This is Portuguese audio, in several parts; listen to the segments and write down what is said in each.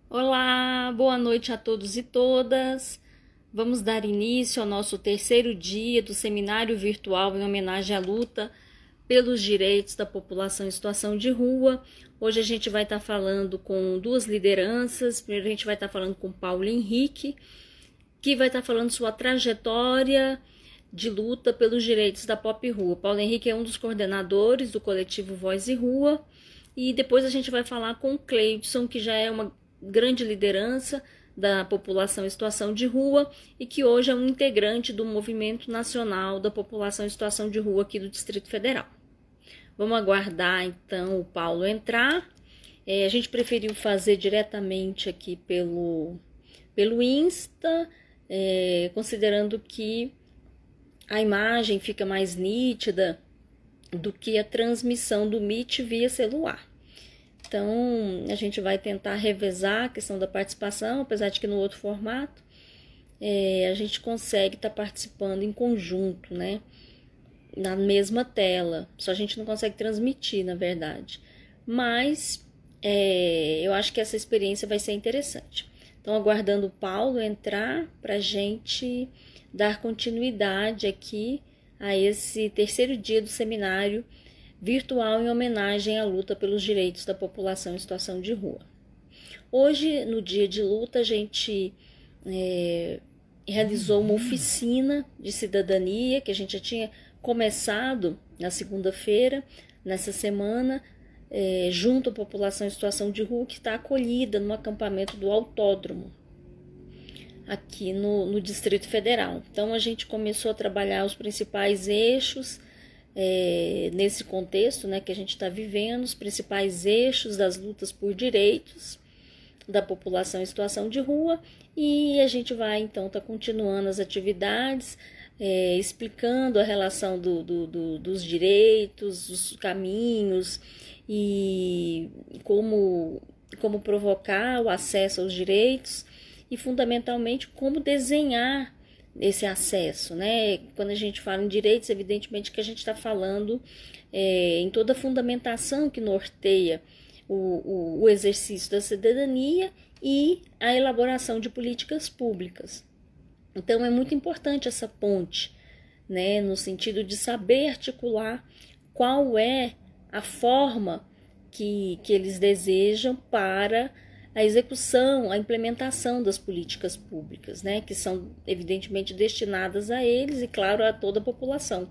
Olá, boa noite a todos e todas. Vamos dar início ao nosso terceiro dia do seminário virtual em homenagem à luta pelos direitos da população em situação de rua. Hoje a gente vai estar falando com duas lideranças. Primeiro a gente vai estar falando com Paulo Henrique, que vai estar falando sua trajetória de luta pelos direitos da Pop Rua. Paulo Henrique é um dos coordenadores do coletivo Voz e Rua. E depois a gente vai falar com o Cleidson, que já é uma grande liderança da população em situação de rua e que hoje é um integrante do Movimento Nacional da População em Situação de Rua aqui do Distrito Federal. Vamos aguardar então o Paulo entrar. A gente preferiu fazer diretamente aqui pelo Insta, considerando que a imagem fica mais nítida do que a transmissão do Meet via celular. Então, a gente vai tentar revezar a questão da participação, apesar de que no outro formato a gente consegue estar participando em conjunto, né? Na mesma tela, só a gente não consegue transmitir, na verdade. Mas eu acho que essa experiência vai ser interessante. Então, aguardando o Paulo entrar para a gente dar continuidade aqui a esse terceiro dia do seminário virtual em homenagem à luta pelos direitos da população em situação de rua. Hoje, no dia de luta, a gente realizou uma oficina de cidadania que a gente já tinha começado na segunda-feira, nessa semana, junto à população em situação de rua que está acolhida no acampamento do Autódromo, aqui no Distrito Federal. Então, a gente começou a trabalhar os principais eixos nesse contexto, né, que a gente está vivendo, os principais eixos das lutas por direitos da população em situação de rua, e a gente vai então estar continuando as atividades, explicando a relação dos direitos, os caminhos e como provocar o acesso aos direitos e fundamentalmente como desenhar esse acesso, né? Quando a gente fala em direitos, evidentemente que a gente está falando em toda a fundamentação que norteia o exercício da cidadania e a elaboração de políticas públicas. Então é muito importante essa ponte, né? No sentido de saber articular qual é a forma que eles desejam para a execução, a implementação das políticas públicas, né, que são evidentemente destinadas a eles e, claro, a toda a população,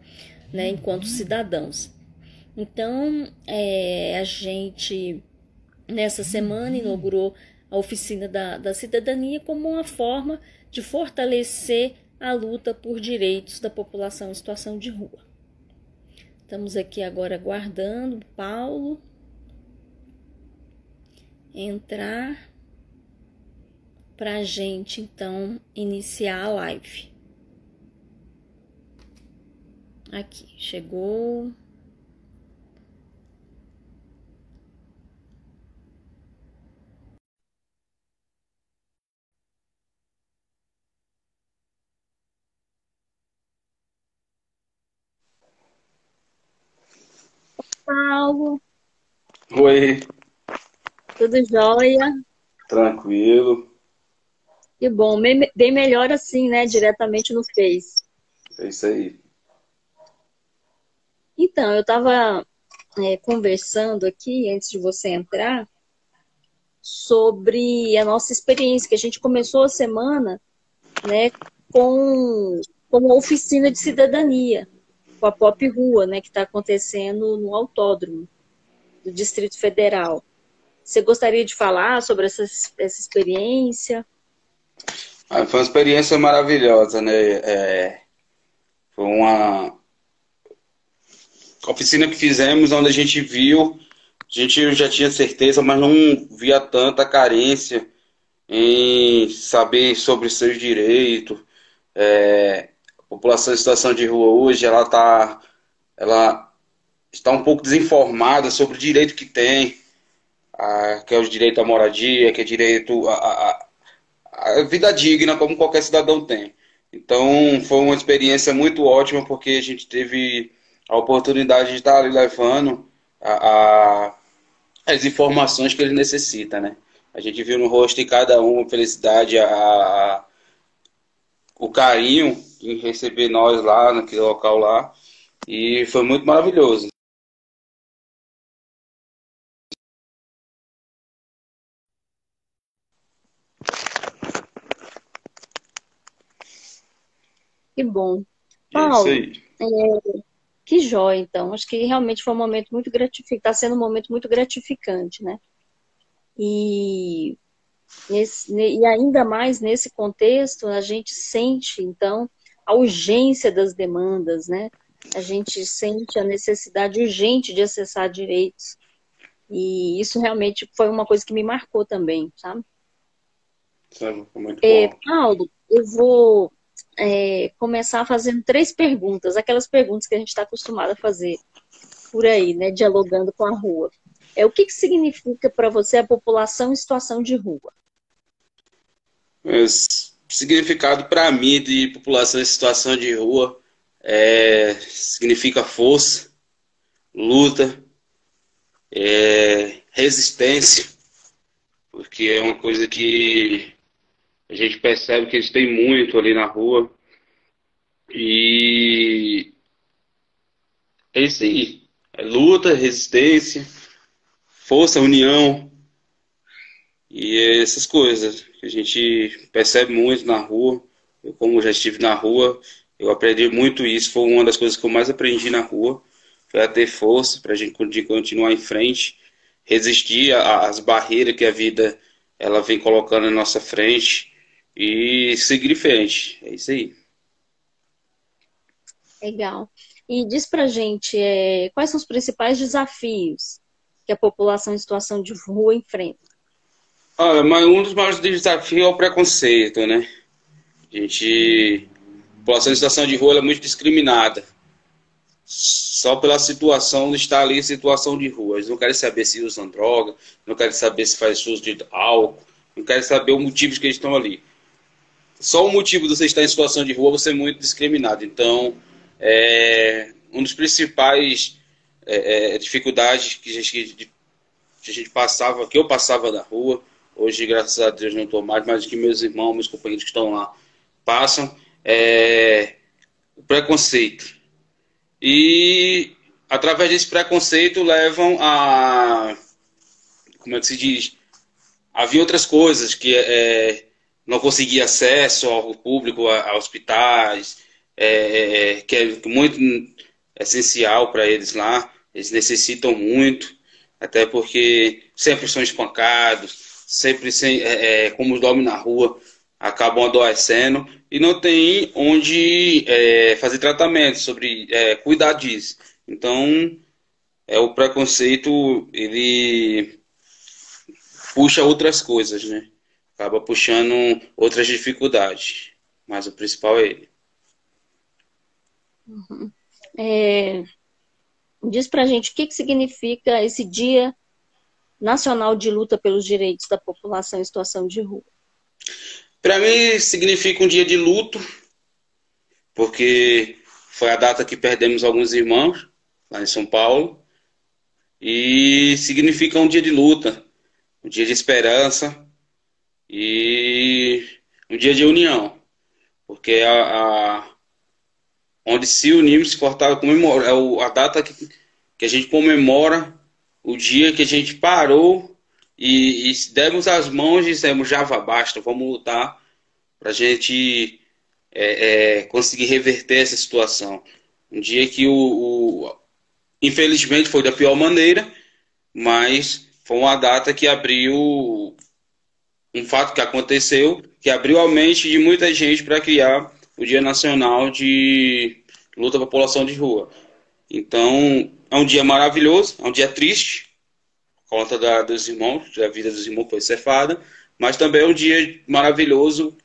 né, enquanto cidadãos. Então, a gente, nessa semana, inaugurou a oficina da cidadania como uma forma de fortalecer a luta por direitos da população em situação de rua. Estamos aqui agora aguardando o Paulo entrar para a gente então iniciar a live. Aqui, chegou. Paulo, Oi, tudo jóia? tranquilo. Que bom, bem melhor assim, né? Diretamente no Face. É isso aí. Então, eu estava conversando aqui, antes de você entrar, sobre a nossa experiência, que a gente começou a semana, né, com uma oficina de cidadania, com a Pop Rua, né, que está acontecendo no Autódromo do Distrito Federal. Você gostaria de falar sobre essa experiência? Foi uma experiência maravilhosa, né? Foi uma oficina que fizemos onde a gente viu, a gente já tinha certeza, mas não via tanta carência em saber sobre os seus direitos. A população em situação de rua hoje, ela está um pouco desinformada sobre o direito que tem, que é o direito à moradia, que é direito a vida digna como qualquer cidadão tem. Então foi uma experiência muito ótima porque a gente teve a oportunidade de estar ali levando as informações que ele necessita, né? A gente viu no rosto de cada um a felicidade, o carinho em receber nós lá naquele local lá. E foi muito maravilhoso. Que bom. E é isso Paulo, aí. que jóia, então. Acho que realmente foi um momento muito gratificante, está sendo um momento muito gratificante, né? E, e ainda mais nesse contexto, a gente sente, então, a urgência das demandas, né? A gente sente a necessidade urgente de acessar direitos. E isso realmente foi uma coisa que me marcou também, sabe? Sabe? Foi muito bom. Paulo, eu vou começar fazendo 3 perguntas, aquelas perguntas que a gente está acostumado a fazer por aí, né? Dialogando com a rua. O que significa para você a população em situação de rua? Mas, significado para mim de população em situação de rua significa força, luta, resistência, porque é uma coisa que a gente percebe que eles têm muito ali na rua. E é isso aí. É luta, resistência, força, união e essas coisas que a gente percebe muito na rua. Eu, como já estive na rua, eu aprendi muito isso. Foi uma das coisas que eu mais aprendi na rua. Foi a ter força para a gente continuar em frente, resistir às barreiras que a vida ela vem colocando na nossa frente e seguir em frente. É isso aí. Legal. E diz pra gente, quais são os principais desafios que a população em situação de rua enfrenta? Olha, mas um dos maiores desafios é o preconceito, né? A gente, a população em situação de rua ela é muito discriminada. Só pela situação de estar ali em situação de rua. Eles não querem saber se usam droga, não querem saber se faz uso de álcool, não querem saber o motivo que eles estão ali. Só o motivo de você estar em situação de rua você é muito discriminado. Então, um dos principais dificuldades que a gente passava, que eu passava na rua, hoje, graças a Deus, não estou mais, mas que meus irmãos, meus companheiros que estão lá passam, o preconceito. E, através desse preconceito, levam a, como é que se diz? Havia outras coisas que não conseguia acesso ao público, a hospitais, que é muito essencial para eles lá. Eles necessitam muito, até porque sempre são espancados, sempre como dormem na rua, acabam adoecendo e não tem onde fazer tratamento sobre cuidar disso. Então, o preconceito ele puxa outras coisas, né? Acaba puxando outras dificuldades. Mas o principal é ele. É, diz pra gente o que significa esse Dia Nacional de Luta pelos Direitos da População em Situação de Rua. Para mim, significa um dia de luto, porque foi a data que perdemos alguns irmãos lá em São Paulo. E significa um dia de luta, um dia de esperança e um dia de união. Porque onde se unimos, se fortalecemos, comemora, a data que a gente comemora o dia que a gente parou e demos as mãos e dissemos, já basta, vamos lutar para a gente conseguir reverter essa situação. Um dia que infelizmente foi da pior maneira, mas foi uma data que abriu um fato que aconteceu, que abriu a mente de muita gente para criar o Dia Nacional de Luta à População de Rua. Então, é um dia maravilhoso, é um dia triste, por conta dos irmãos, a vida dos irmãos foi cefada, mas também é um dia maravilhoso,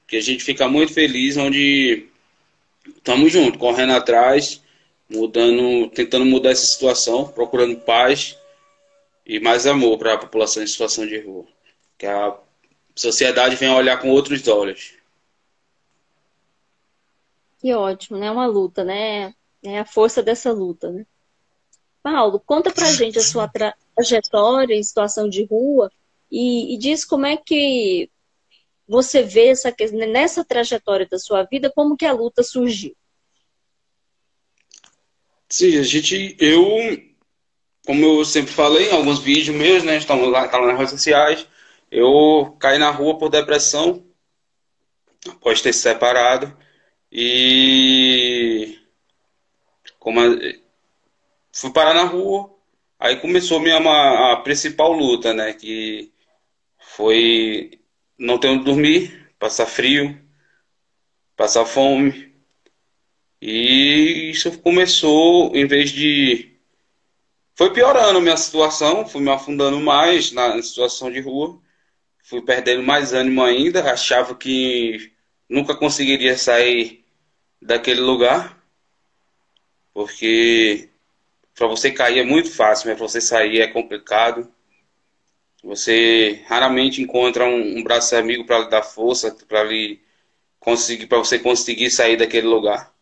que a gente fica muito feliz, onde estamos juntos, correndo atrás, tentando mudar essa situação, procurando paz e mais amor para a população em situação de rua. Que a sociedade venha olhar com outros olhos. Que ótimo, né? Uma luta, né? É a força dessa luta, né? Paulo, conta pra gente a sua trajetória em situação de rua e diz como é que você vê essa questão, nessa trajetória da sua vida, como que a luta surgiu. Sim, como eu sempre falei em alguns vídeos meus, né, tá lá nas redes sociais, eu caí na rua por depressão, após ter se separado, e como fui parar na rua, aí começou a principal luta, né, que foi não ter onde dormir, passar frio, passar fome, e isso começou, em vez de... Foi piorando a minha situação, fui me afundando mais na situação de rua, fui perdendo mais ânimo ainda, achava que nunca conseguiria sair daquele lugar, porque para você cair é muito fácil, mas para você sair é complicado. Você raramente encontra um braço amigo para lhe dar força, para você conseguir sair daquele lugar.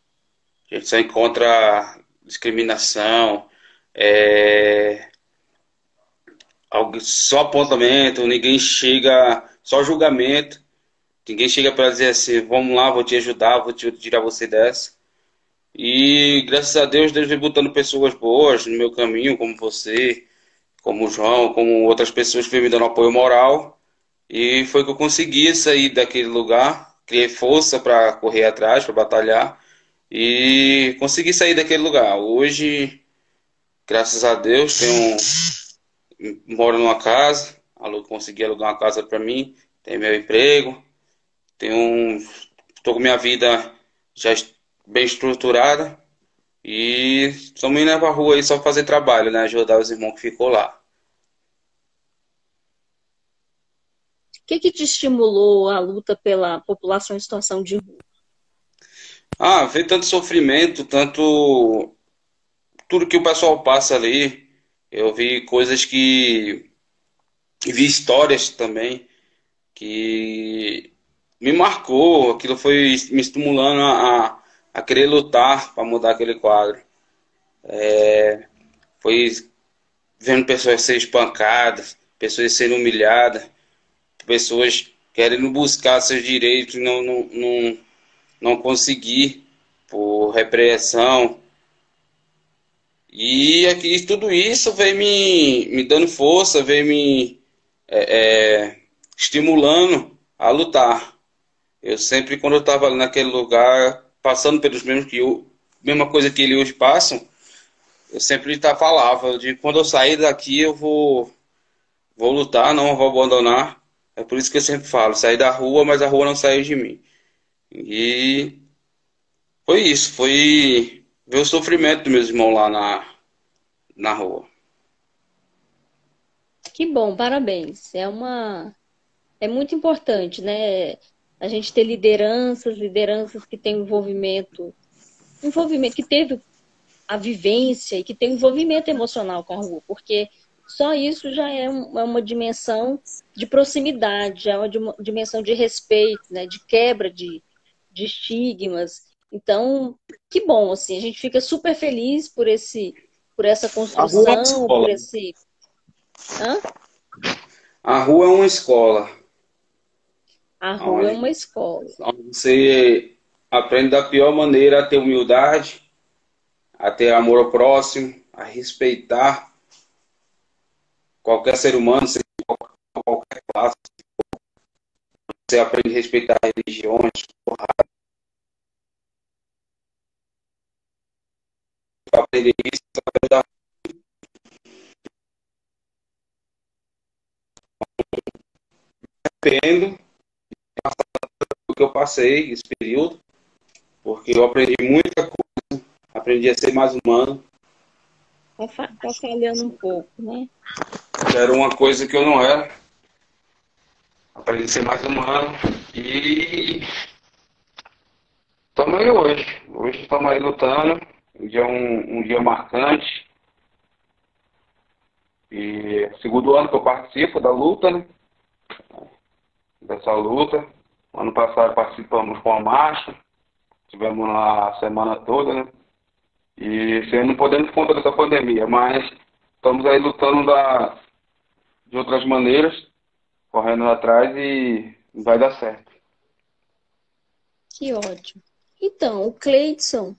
A gente só encontra discriminação, é, só apontamento, ninguém chega, só julgamento. Ninguém chega para dizer assim, vamos lá, vou te ajudar, vou te tirar você dessa. E graças a Deus vem botando pessoas boas no meu caminho, como você, como o João, como outras pessoas que vêm me dando apoio moral. E foi que eu consegui sair daquele lugar, criei força para correr atrás, para batalhar. E consegui sair daquele lugar. Hoje, graças a Deus, moro numa casa, consegui alugar uma casa para mim, tenho meu emprego, estou com minha vida já bem estruturada e estamos indo pra rua aí só fazer trabalho, né? Ajudar os irmãos que ficou lá. O que te estimulou a luta pela população em situação de rua? Ah, ver tanto sofrimento, tanto tudo que o pessoal passa ali. Eu vi coisas que vi histórias também que me marcou. Aquilo foi me estimulando a querer lutar para mudar aquele quadro. Foi vendo pessoas serem espancadas, pessoas serem humilhadas, pessoas querendo buscar seus direitos e não conseguir por repressão. E aqui tudo isso vem me dando força, vem me estimulando a lutar. Eu sempre, quando eu estava ali naquele lugar, passando pelos mesmos mesma coisa que eles hoje passam, eu sempre falava de quando eu sair daqui vou lutar, não vou abandonar. É por isso que eu sempre falo, sair da rua, mas a rua não saiu de mim. E foi isso, foi ver o sofrimento dos meus irmãos lá na rua. Que bom, parabéns. É muito importante, né? A gente ter lideranças que têm envolvimento que teve a vivência e que tem envolvimento emocional com a rua, porque só isso já é uma dimensão de proximidade, é uma dimensão de respeito, né? De quebra de estigmas. Então, que bom, assim, a gente fica super feliz por essa A rua é uma construção, escola. por esse. Hã? A rua é uma escola, A rua é onde, uma escola. onde você aprende da pior maneira a ter humildade, a ter amor ao próximo, a respeitar qualquer ser humano, seja de qualquer classe. Você aprende a respeitar religiões, aprender isso, arrependo do que eu passei esse período, porque eu aprendi muita coisa, aprendi a ser mais humano. Tá falhando um pouco, né? Era uma coisa que eu não era, aprendi a ser mais humano e estamos aí hoje. Hoje estamos aí lutando, um dia marcante. E é o segundo ano que eu participo da luta, né? Dessa luta. Ano passado participamos com a marcha, tivemos lá a semana toda, né? E esse ano não podemos por conta dessa pandemia, mas estamos aí lutando de outras maneiras. correndo atrás e vai dar certo. Que ótimo. Então, o Cleiton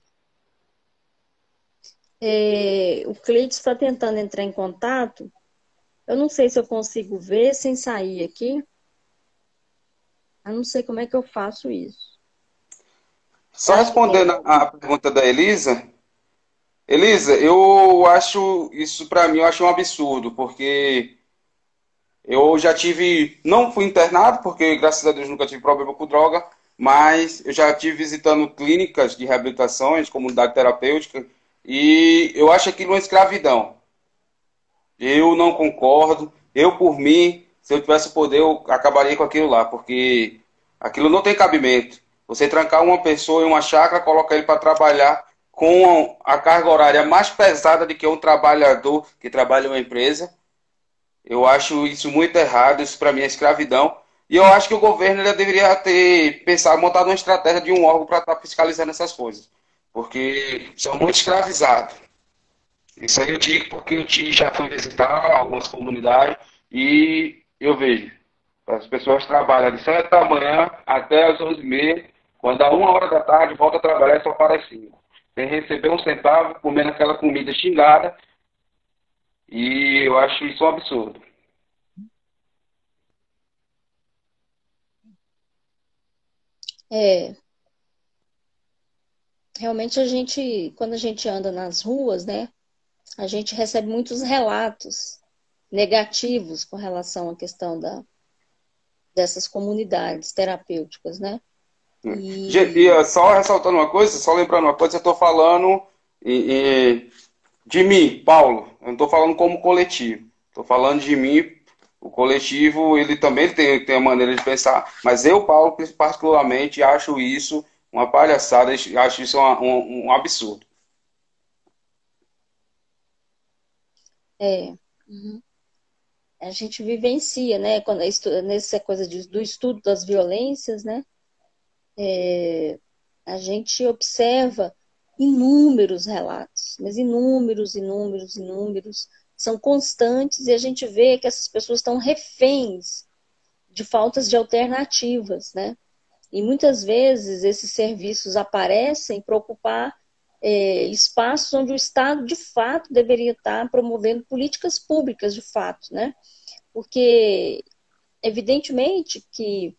está tentando entrar em contato. Eu não sei se eu consigo ver sem sair aqui. Eu não sei como é que eu faço isso. Eu Só acho que tem. respondendo a pergunta da Elisa, Elisa, eu acho isso para mim, eu acho um absurdo, porque eu já tive, não fui internado, porque graças a Deus nunca tive problema com droga, mas eu já tive visitando clínicas de reabilitações, comunidade terapêutica, e eu acho aquilo uma escravidão. Eu não concordo. Eu, por mim, se eu tivesse o poder, eu acabaria com aquilo lá, porque aquilo não tem cabimento. Você trancar uma pessoa em uma chácara, colocar ele para trabalhar com a carga horária mais pesada do que um trabalhador que trabalha em uma empresa. Eu acho isso muito errado, isso para mim é escravidão. E eu acho que o governo ele deveria ter pensado, montado uma estratégia de um órgão para estar fiscalizando essas coisas. Porque são muito escravizados. Isso aí eu digo porque já fui visitar algumas comunidades e eu vejo. As pessoas trabalham de 7 da manhã até as 11h30, quando dá 1 hora da tarde, volta a trabalhar só para as 5. Sem receber um centavo, comendo aquela comida xingada, e eu acho isso um absurdo. É, realmente quando a gente anda nas ruas, né, a gente recebe muitos relatos negativos com relação à questão dessas comunidades terapêuticas, né? E E só ressaltando uma coisa, só lembrando uma coisa, eu estou falando de mim, Paulo. Eu não estou falando como coletivo. Estou falando de mim. O coletivo, ele também tem a maneira de pensar. Mas eu, Paulo, particularmente, acho isso uma palhaçada. Acho isso um absurdo. é, uhum. A gente vivencia, né? Nessa coisa do estudo das violências, né? A gente observa inúmeros relatos, mas inúmeros, inúmeros, inúmeros, são constantes e a gente vê que essas pessoas estão reféns de faltas de alternativas, né? E muitas vezes esses serviços aparecem para ocupar espaços onde o Estado de fato deveria estar promovendo políticas públicas de fato, né? Porque evidentemente que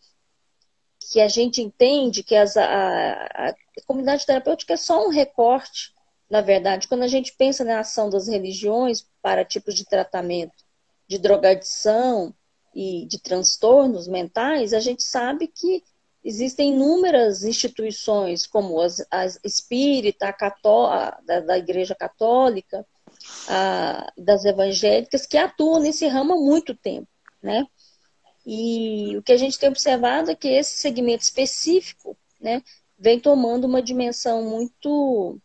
a gente entende que a comunidade terapêutica é só um recorte, na verdade. Quando a gente pensa na ação das religiões para tipos de tratamento de drogadição e de transtornos mentais, a gente sabe que existem inúmeras instituições, como a espírita, da Igreja Católica, das evangélicas, que atuam nesse ramo há muito tempo, né? E o que a gente tem observado é que esse segmento específico, né, vem tomando uma dimensão muito,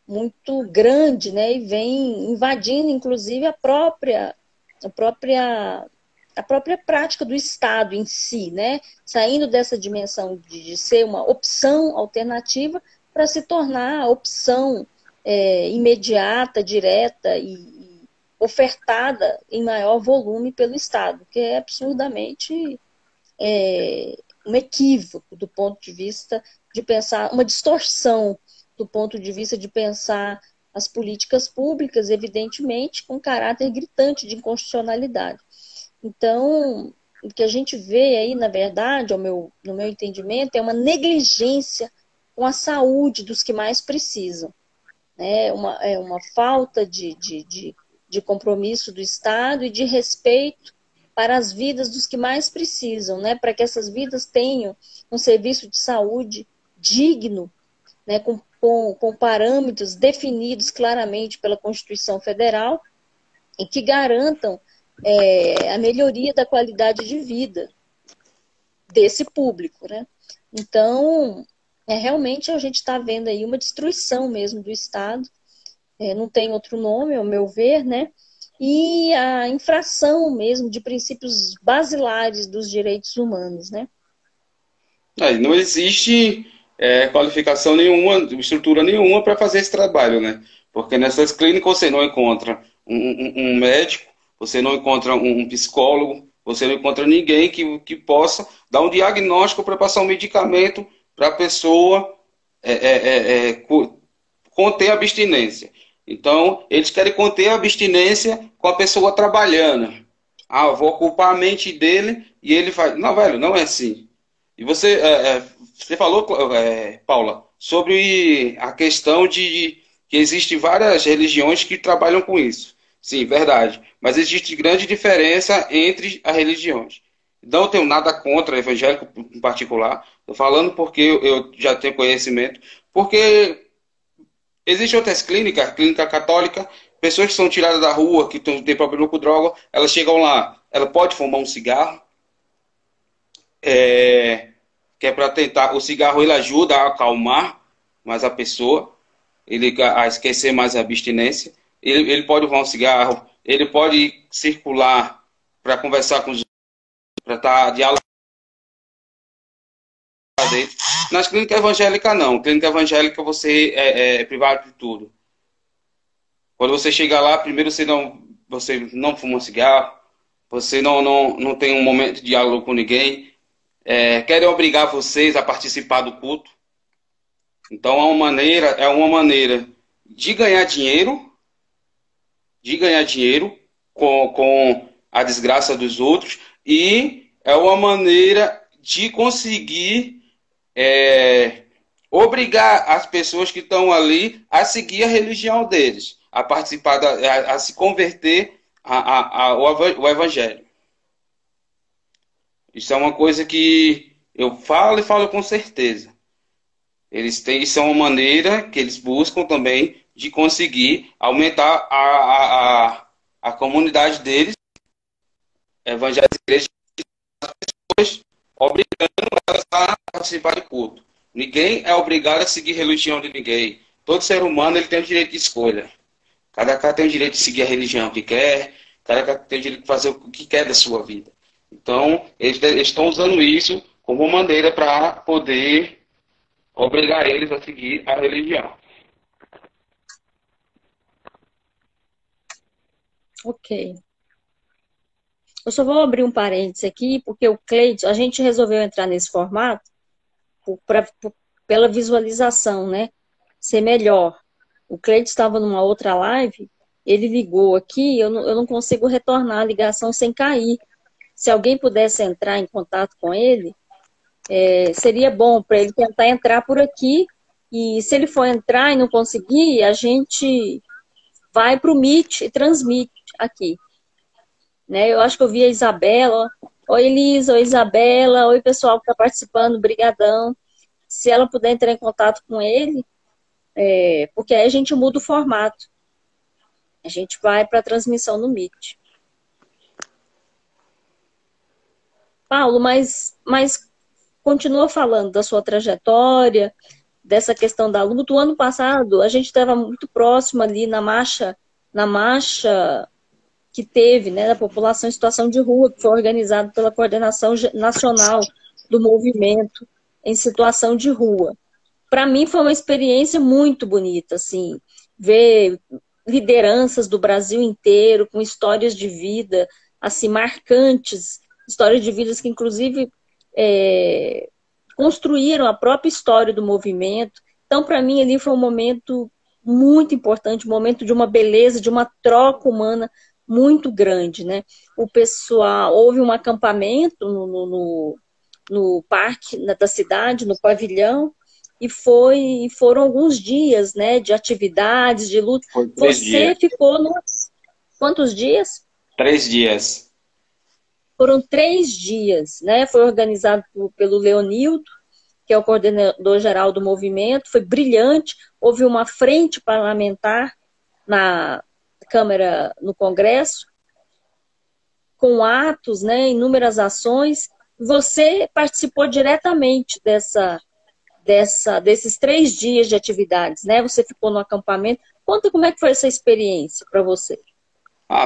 muito grande, né, e vem invadindo, inclusive, a própria, a própria prática do Estado em si, né, saindo dessa dimensão de ser uma opção alternativa para se tornar a opção imediata, direta e ofertada em maior volume pelo Estado, que é absurdamente um equívoco do ponto de vista de pensar, uma distorção do ponto de vista de pensar as políticas públicas, evidentemente, com caráter gritante de inconstitucionalidade. Então, o que a gente vê aí, na verdade, no meu entendimento, é uma negligência com a saúde dos que mais precisam. Né? Uma falta de compromisso do Estado e de respeito para as vidas dos que mais precisam, né? Para que essas vidas tenham um serviço de saúde digno, né? Com parâmetros definidos claramente pela Constituição Federal e que garantam a melhoria da qualidade de vida desse público, né? Então, realmente a gente está vendo aí uma destruição mesmo do Estado, não tem outro nome, ao meu ver, né? E a infração mesmo de princípios basilares dos direitos humanos, né? Não existe qualificação nenhuma, estrutura nenhuma para fazer esse trabalho, né? Porque nessas clínicas você não encontra um médico, você não encontra um psicólogo, Você não encontra ninguém que possa dar um diagnóstico para passar um medicamento para a pessoa conter a abstinência. Então, eles querem conter a abstinência com a pessoa trabalhando. Ah, eu vou ocupar a mente dele e ele vai. Não, velho, não é assim. E você falou, Paula, sobre a questão de que existem várias religiões que trabalham com isso. Sim, verdade. Mas existe grande diferença entre as religiões. Não tenho nada contra evangélico em particular. Estou falando porque eu já tenho conhecimento. Porque existem outras clínicas, clínica católica, pessoas que são tiradas da rua, que têm problema com droga, elas chegam lá, ela pode fumar um cigarro, que é para tentar. O cigarro ele ajuda a acalmar mais a pessoa, ele a esquecer mais a abstinência. Ele pode fumar um cigarro, ele pode circular para conversar com os outros, para estar dialogando. Nas clínicas evangélicas, não. Clínica evangélica você é privado de tudo. Quando você chega lá, primeiro você não fuma um cigarro, você não tem um momento de diálogo com ninguém, querem obrigar vocês a participar do culto. Então é uma maneira de ganhar dinheiro com a desgraça dos outros, e é uma maneira de conseguir obrigar as pessoas que estão ali a seguir a religião deles, a participar, a se converter ao evangelho. Isso é uma coisa que eu falo e falo com certeza. Isso é uma maneira que eles buscam também de conseguir aumentar a comunidade deles, evangelizar as pessoas, obrigando elas a participar do culto. Ninguém é obrigado a seguir a religião de ninguém. Todo ser humano ele tem o direito de escolha. Cada cara tem o direito de seguir a religião que quer, cada cara tem o direito de fazer o que quer da sua vida. Então, eles estão usando isso como maneira para poder obrigar eles a seguir a religião. Ok. Eu só vou abrir um parênteses aqui, porque o Cleiton, a gente resolveu entrar nesse formato pela visualização, né? Ser melhor. O Cleiton estava numa outra live, ele ligou aqui, eu não consigo retornar a ligação sem cair. Se alguém pudesse entrar em contato com ele, seria bom para ele tentar entrar por aqui, e se ele for entrar e não conseguir, a gente vai para o Meet e transmite aqui. Né? Eu acho que eu vi a Isabela. Oi, Elisa, oi, Isabela, oi, pessoal que está participando, brigadão. Se ela puder entrar em contato com ele, porque aí a gente muda o formato. A gente vai para a transmissão no Meet. Paulo, mas continua falando da sua trajetória, dessa questão da luta. O ano passado, a gente estava muito próximo ali na marcha que teve, né, da população em situação de rua, que foi organizado pela Coordenação Nacional do Movimento em Situação de Rua. Para mim foi uma experiência muito bonita, assim, ver lideranças do Brasil inteiro com histórias de vida, assim, marcantes, histórias de vidas que, inclusive, construíram a própria história do movimento. Então, para mim, ali foi um momento muito importante, um momento de uma beleza, de uma troca humana muito grande, né? O pessoal, houve um acampamento no parque da cidade, no pavilhão, e foram alguns dias, né, de atividades, de luta. Foi 3 dias. Ficou quantos dias? 3 dias. Foram 3 dias, né? Foi organizado pelo Leonildo, que é o coordenador geral do movimento, foi brilhante. Houve uma frente parlamentar na Câmara, no Congresso, com atos, né, inúmeras ações. Você participou diretamente desses 3 dias de atividades, né? Você ficou no acampamento. Conta como é que foi essa experiência para você.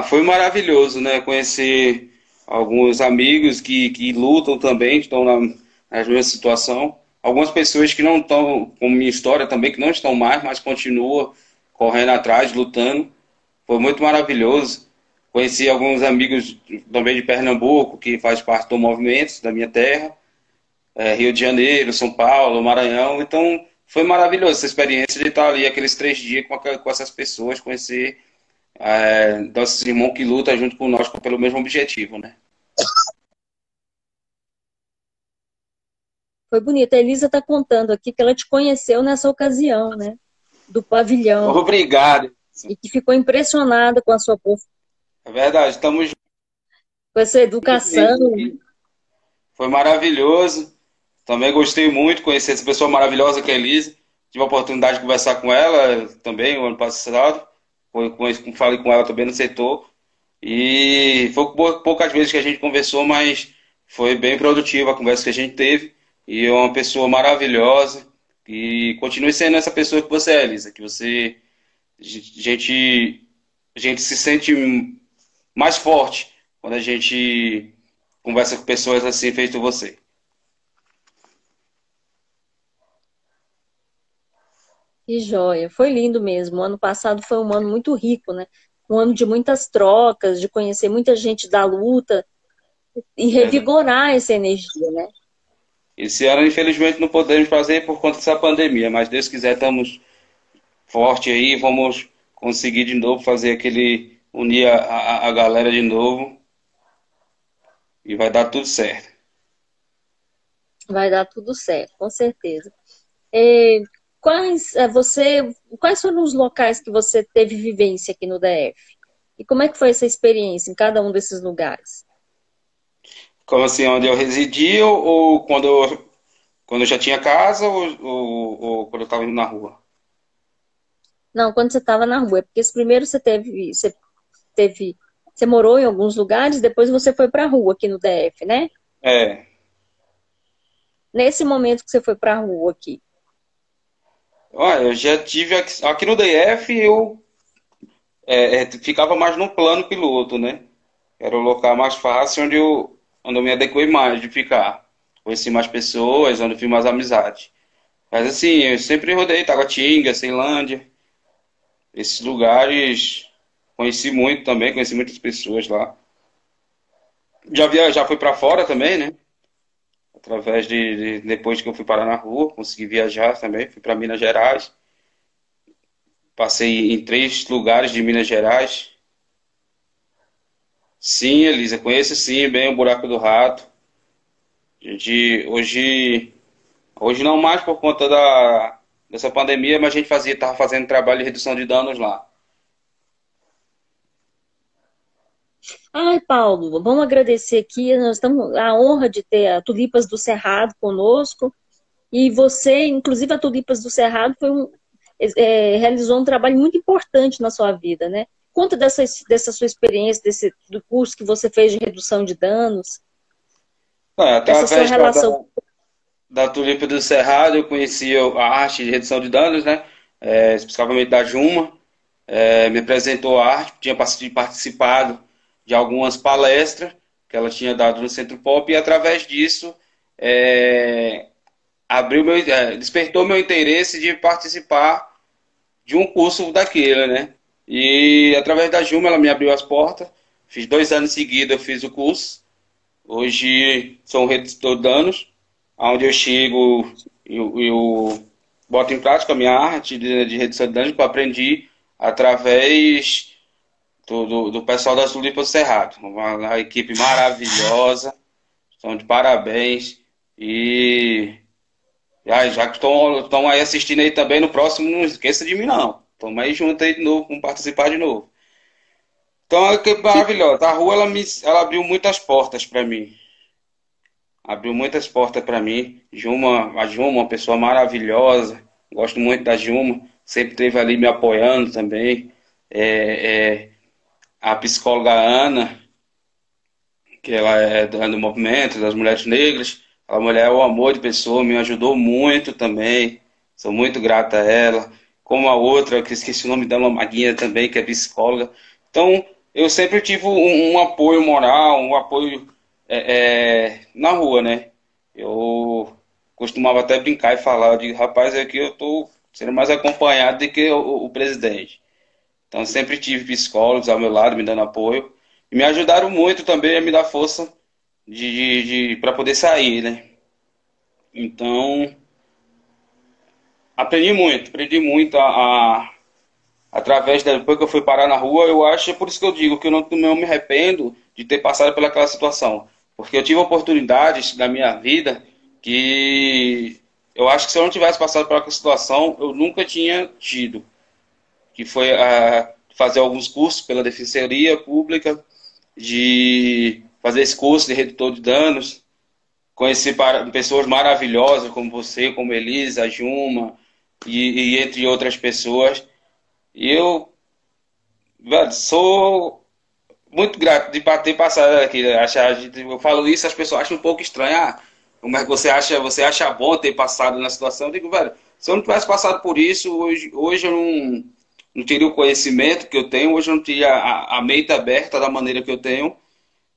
Foi maravilhoso, né? Conhecer alguns amigos que lutam também, que estão na mesma situação. Algumas pessoas que não estão, como minha história também, que não estão mais, mas continuam correndo atrás, lutando. Foi muito maravilhoso. Conheci alguns amigos também de Pernambuco, que faz parte do movimento da minha terra, Rio de Janeiro, São Paulo, Maranhão. Então, foi maravilhoso essa experiência de estar ali aqueles 3 dias com essas pessoas, conhecer nossos irmãos que lutam junto conosco pelo mesmo objetivo, né? Foi bonito. A Elisa está contando aqui que ela te conheceu nessa ocasião, né? Do pavilhão. Obrigado. E que ficou impressionada com a sua postura, É verdade, estamos com essa educação. juntos. Foi maravilhoso. Também gostei muito, conhecer essa pessoa maravilhosa que é a Elisa. Tive a oportunidade de conversar com ela também o ano passado. Falei com ela também no setor. E foi poucas vezes que a gente conversou, mas foi bem produtiva a conversa que a gente teve. E é uma pessoa maravilhosa. E continue sendo essa pessoa que você é, Elisa. Que você, a gente se sente mais forte quando a gente conversa com pessoas assim, feito você. Que joia. Foi lindo mesmo. O ano passado foi um ano muito rico, né? Um ano de muitas trocas, de conhecer muita gente da luta e Verdade. revigorar essa energia, né? Esse ano, infelizmente, não podemos fazer por conta dessa pandemia, mas Deus quiser, estamos forte aí, vamos conseguir de novo fazer unir a galera de novo e vai dar tudo certo. Vai dar tudo certo, com certeza. É, quais foram os locais que você teve vivência aqui no DF? E como é que foi essa experiência em cada um desses lugares? Como assim, onde eu residia ou quando eu já tinha casa ou quando eu estava indo na rua? Não, quando você estava na rua, porque esse primeiro teve, você morou em alguns lugares, depois você foi para a rua aqui no DF, né? É, Nesse momento que você foi para a rua aqui. olha, eu já tive aqui no DF, eu ficava mais no plano piloto, né? Era o local mais fácil onde eu me adequei mais de ficar. Conheci mais pessoas, onde eu fiz mais amizade. Mas assim, eu sempre rodei Taguatinga, Ceilândia, esses lugares. Conheci muito também, conheci muitas pessoas lá. Já fui para fora também, né? Através depois que eu fui parar na rua, consegui viajar também. Fui para Minas Gerais. Passei em 3 lugares de Minas Gerais. Sim, Elisa, conheço sim bem o Buraco do Rato. A gente, hoje não mais por conta dessa pandemia, mas a gente tava fazendo trabalho de redução de danos lá. Ai, Paulo, vamos agradecer aqui. Nós estamos a honra de ter a Tulipas do Cerrado conosco. E você, inclusive a Tulipas do Cerrado, realizou um trabalho muito importante na sua vida, né? Conta dessa sua experiência, do curso que você fez de redução de danos, essa sua Através relação. da Tulipa do Cerrado, eu conheci a arte de redução de danos, né? Especificamente da Juma. Me apresentou a arte, tinha participado de algumas palestras que ela tinha dado no Centro Pop, e através disso despertou meu interesse de participar de um curso daquele, né? E através da Juma ela me abriu as portas. Fiz 2 anos seguidos, eu fiz o curso. Hoje sou um redutor de danos, onde eu chego e eu boto em prática a minha arte de redução de danos que eu aprendi através do pessoal da Tulipa do Cerrado. Uma equipe maravilhosa, estão de parabéns. Já que estão aí assistindo aí também no próximo, não esqueça de mim não. Estamos aí junto aí de novo, vamos participar de novo. Então, é que maravilhosa. A rua ela abriu muitas portas para mim. Abriu muitas portas para mim. A Juma, uma pessoa maravilhosa. Gosto muito da Juma. Sempre esteve ali me apoiando também. A psicóloga Ana, que ela é do movimento das mulheres negras. A mulher é um amor de pessoa, me ajudou muito também. Sou muito grata a ela. Como a outra, que esqueci o nome dela, uma maguinha também, que é psicóloga. Então, eu sempre tive um apoio moral, um apoio na rua, né? Eu costumava até brincar e falar, eu digo, rapaz, aqui eu estou sendo mais acompanhado do que o presidente. Então, sempre tive psicólogos ao meu lado, me dando apoio. E me ajudaram muito também a me dar força para poder sair, né? Então, aprendi muito através depois que eu fui parar na rua, eu acho, é por isso que eu digo que eu não me arrependo de ter passado pelaquela situação. Porque eu tive oportunidades na minha vida que eu acho que se eu não tivesse passado por aquela situação, eu nunca tinha tido. Que foi fazer alguns cursos pela Defensoria Pública, de fazer esse curso de redutor de danos, conheci pessoas maravilhosas como você, como Elisa, Juma e entre outras pessoas. E eu, velho, sou muito grato de ter passado aqui. Eu falo isso, as pessoas acham um pouco estranho. Ah, como é que você acha bom ter passado na situação? Eu digo, velho, se eu não tivesse passado por isso, hoje eu não teria o conhecimento que eu tenho, hoje eu não teria a mente aberta da maneira que eu tenho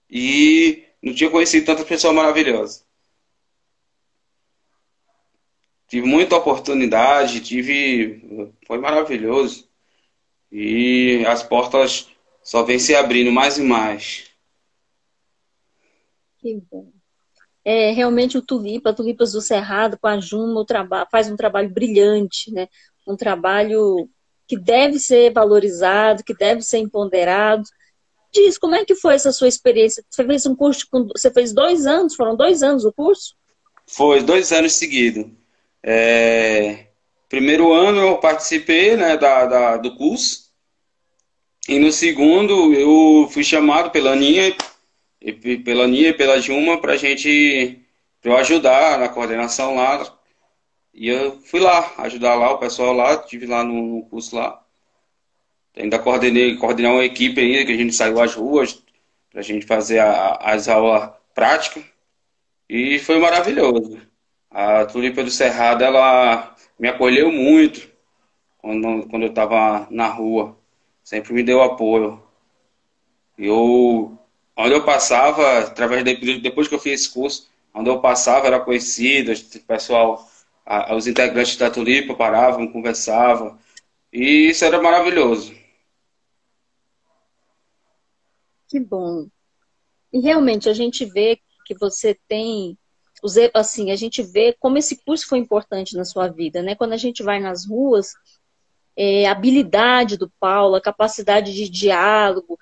e não tinha conhecido tantas pessoas maravilhosas. Tive muita oportunidade, foi maravilhoso. E as portas só vêm se abrindo mais e mais. Que bom. Realmente Tulipas do Cerrado, com a Juma, faz um trabalho brilhante, né? Um trabalho que deve ser valorizado, que deve ser empoderado. Diz, como é que foi essa sua experiência? Você fez um curso, você fez 2 anos, foram 2 anos o curso? Foi 2 anos seguidos. Primeiro ano eu participei, né, do curso. E no segundo eu fui chamado pela Aninha e pela Juma pra eu ajudar na coordenação lá. E eu fui lá, ajudar lá o pessoal lá, estive lá no curso lá. Ainda coordenar uma equipe ainda, que a gente saiu às ruas pra gente fazer as aulas práticas. E foi maravilhoso. A Tulipa do Cerrado, ela me acolheu muito quando eu estava na rua. Sempre me deu apoio. Eu, onde eu passava, depois que eu fiz esse curso, onde eu passava era conhecido, o pessoal, os integrantes da Tulipa paravam, conversavam. E isso era maravilhoso. Que bom. E realmente a gente vê que você tem, assim, a gente vê como esse curso foi importante na sua vida, né? Quando a gente vai nas ruas, a habilidade do Paulo, a capacidade de diálogo,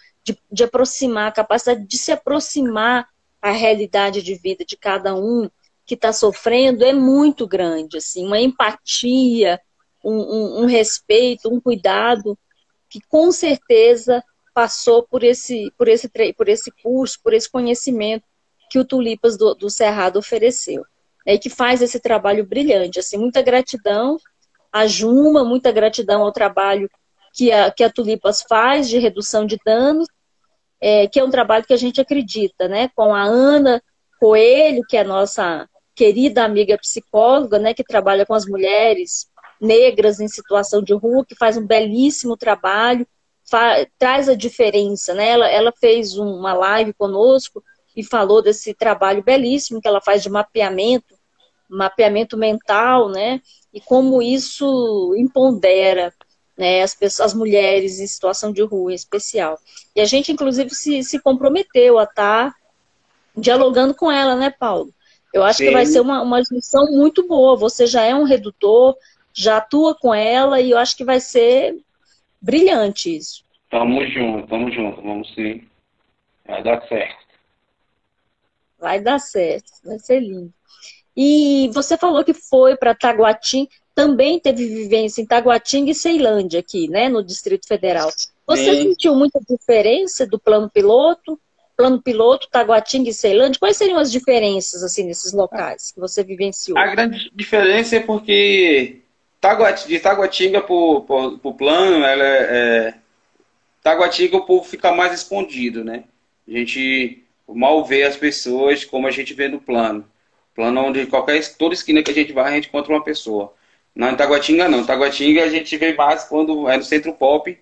de aproximar, a capacidade de se aproximar à realidade de vida de cada um que está sofrendo é muito grande, assim, uma empatia, um respeito, um cuidado que com certeza passou por esse curso, por esse conhecimento que o Tulipas do Cerrado ofereceu. E que faz esse trabalho brilhante. Assim, muita gratidão à Juma, muita gratidão ao trabalho que a Tulipas faz de redução de danos, que é um trabalho que a gente acredita, né? Com a Ana Coelho, que é a nossa querida amiga psicóloga, né? Que trabalha com as mulheres negras em situação de rua, que faz um belíssimo trabalho, traz a diferença, né? Ela fez uma live conosco e falou desse trabalho belíssimo que ela faz de mapeamento mental, né? E como isso empodera, né, as mulheres em situação de rua em especial. E a gente, inclusive, se comprometeu a estar dialogando com ela, né, Paulo? Eu acho que vai ser Sim, uma junção muito boa. Você já é um redutor, já atua com ela e eu acho que vai ser brilhante isso. tamo junto, vamos sim. Vai dar certo. Vai dar certo, vai ser lindo. E você falou que foi para Taguatim, também teve vivência em Taguatinga e Ceilândia aqui, né, no Distrito Federal. Você Sim, sentiu muita diferença do plano piloto, Taguatinga e Ceilândia? Quais seriam as diferenças assim nesses locais que você a vivenciou? grande diferença é porque de Taguatinga pro plano, Taguatinga o povo fica mais escondido, né? A gente mal vê as pessoas como a gente vê no plano. Plano onde toda esquina que a gente vai, a gente encontra uma pessoa. Não, em Taguatinga não. Em Taguatinga a gente vê mais quando é no centro pop,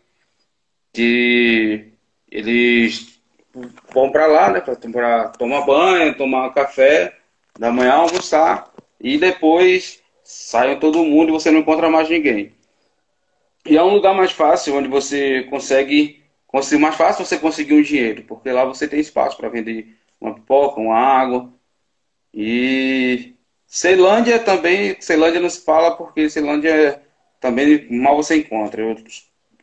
que eles vão para lá, né? Pra tomar banho, tomar café da manhã, almoçar e depois saem todo mundo e você não encontra mais ninguém. E é um lugar mais fácil, onde você consegue mais fácil você conseguir um dinheiro, porque lá você tem espaço para vender uma pipoca, uma água. E Ceilândia também, Ceilândia não se fala porque Ceilândia também mal você encontra. Eu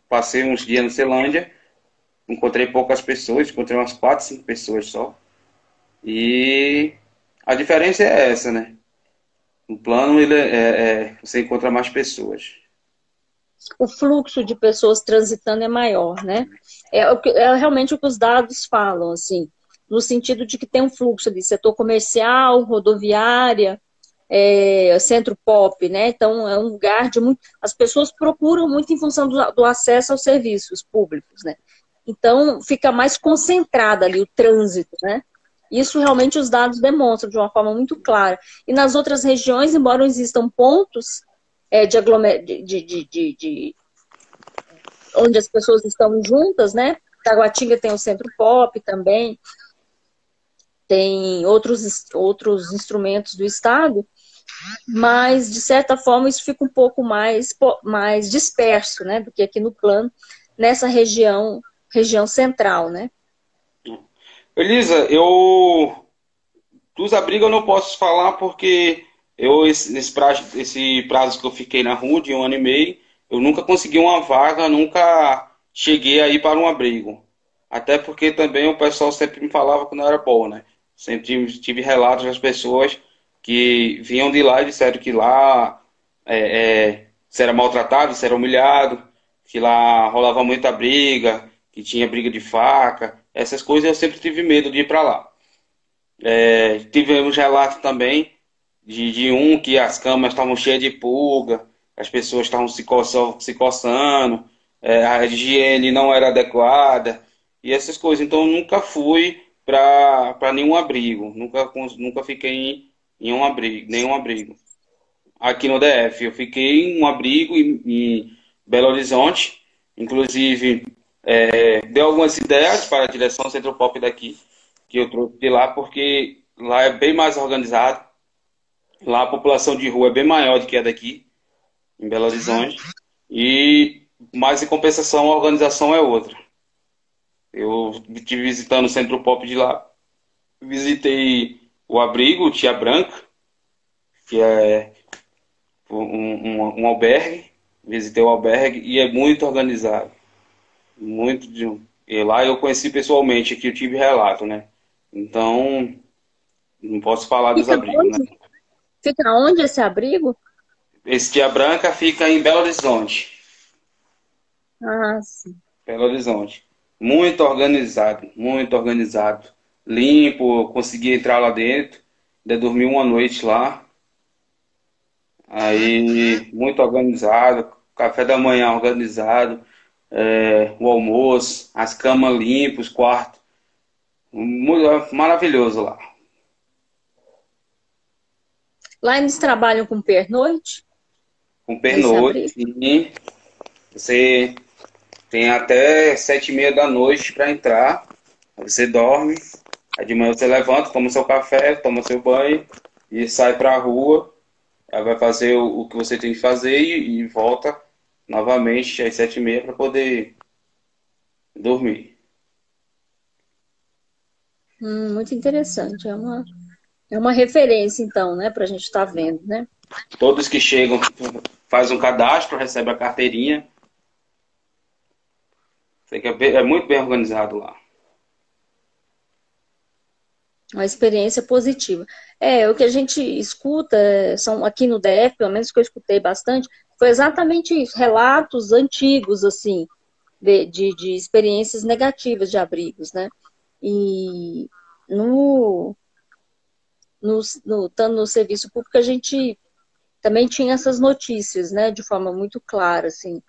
passei uns dias na Ceilândia, encontrei poucas pessoas, encontrei umas 4, 5 pessoas só. E a diferença é essa, né? No plano você encontra mais pessoas. O fluxo de pessoas transitando é maior, né? É realmente o que os dados falam, assim, no sentido de que tem um fluxo de setor comercial, rodoviária, centro pop, né? Então é um lugar de muito. As pessoas procuram muito em função do acesso aos serviços públicos, né? Então fica mais concentrada ali o trânsito, né? Isso realmente os dados demonstram de uma forma muito clara. E nas outras regiões, embora existam pontos onde as pessoas estão juntas, né? Taguatinga tem o Centro Pop também, tem outros instrumentos do Estado, mas, de certa forma, isso fica um pouco mais disperso, né? Do que aqui no plano, nessa região central, né? Elisa, dos abrigos eu não posso falar porque esse prazo que eu fiquei na rua de 1 ano e meio, eu nunca consegui uma vaga, nunca cheguei aí para um abrigo. Até porque também o pessoal sempre me falava que não era bom, né? Sempre tive relatos das pessoas que vinham de lá e disseram que lá se era maltratado, se era humilhado, que lá rolava muita briga, que tinha briga de faca, essas coisas eu sempre tive medo de ir para lá. Tivemos relatos também de um que as camas estavam cheias de pulga, as pessoas estavam se coçando, a higiene não era adequada e essas coisas. Então eu nunca fui para nenhum abrigo, nunca fiquei em nenhum abrigo. Aqui no DF, eu fiquei em um abrigo em Belo Horizonte, inclusive deu algumas ideias para a direção Centro Pop daqui, que eu trouxe de lá, porque lá é bem mais organizado. Lá a população de rua é bem maior do que a daqui, em Belo Horizonte. Mas em compensação a organização é outra. Eu estive visitando o Centro Pop de lá. Visitei o abrigo, Tia Branca, que é um albergue. Visitei o albergue e é muito organizado. Muito de. E lá eu conheci pessoalmente, aqui eu tive relato, né? Então, não posso falar dos Fica abrigos, né? onde? Fica onde esse abrigo? Esse Tia Branca fica em Belo Horizonte. Ah, sim. Belo Horizonte. Muito organizado, muito organizado. Limpo, consegui entrar lá dentro. Ainda dormi uma noite lá. Aí, muito organizado. Café da manhã organizado. O almoço, as camas limpas, os quartos. Maravilhoso lá. Lá eles trabalham com pernoite, Com nesse pernoite, abrigo? sim. Você tem até 7h30 da noite para entrar. Aí você dorme. Aí de manhã você levanta, toma seu café, toma seu banho e sai para a rua. Aí vai fazer o que você tem que fazer e volta novamente às 7h30 para poder dormir. Muito interessante. É uma referência, então, né, para a gente estar vendo, né? Todos que chegam faz um cadastro, recebe a carteirinha. É muito bem organizado lá. Uma experiência positiva. O que a gente escuta, são aqui no DF, pelo menos que eu escutei bastante, foi exatamente isso, relatos antigos, assim, de experiências negativas de abrigos, né? E estando no serviço público, a gente também tinha essas notícias, né, de forma muito clara, assim,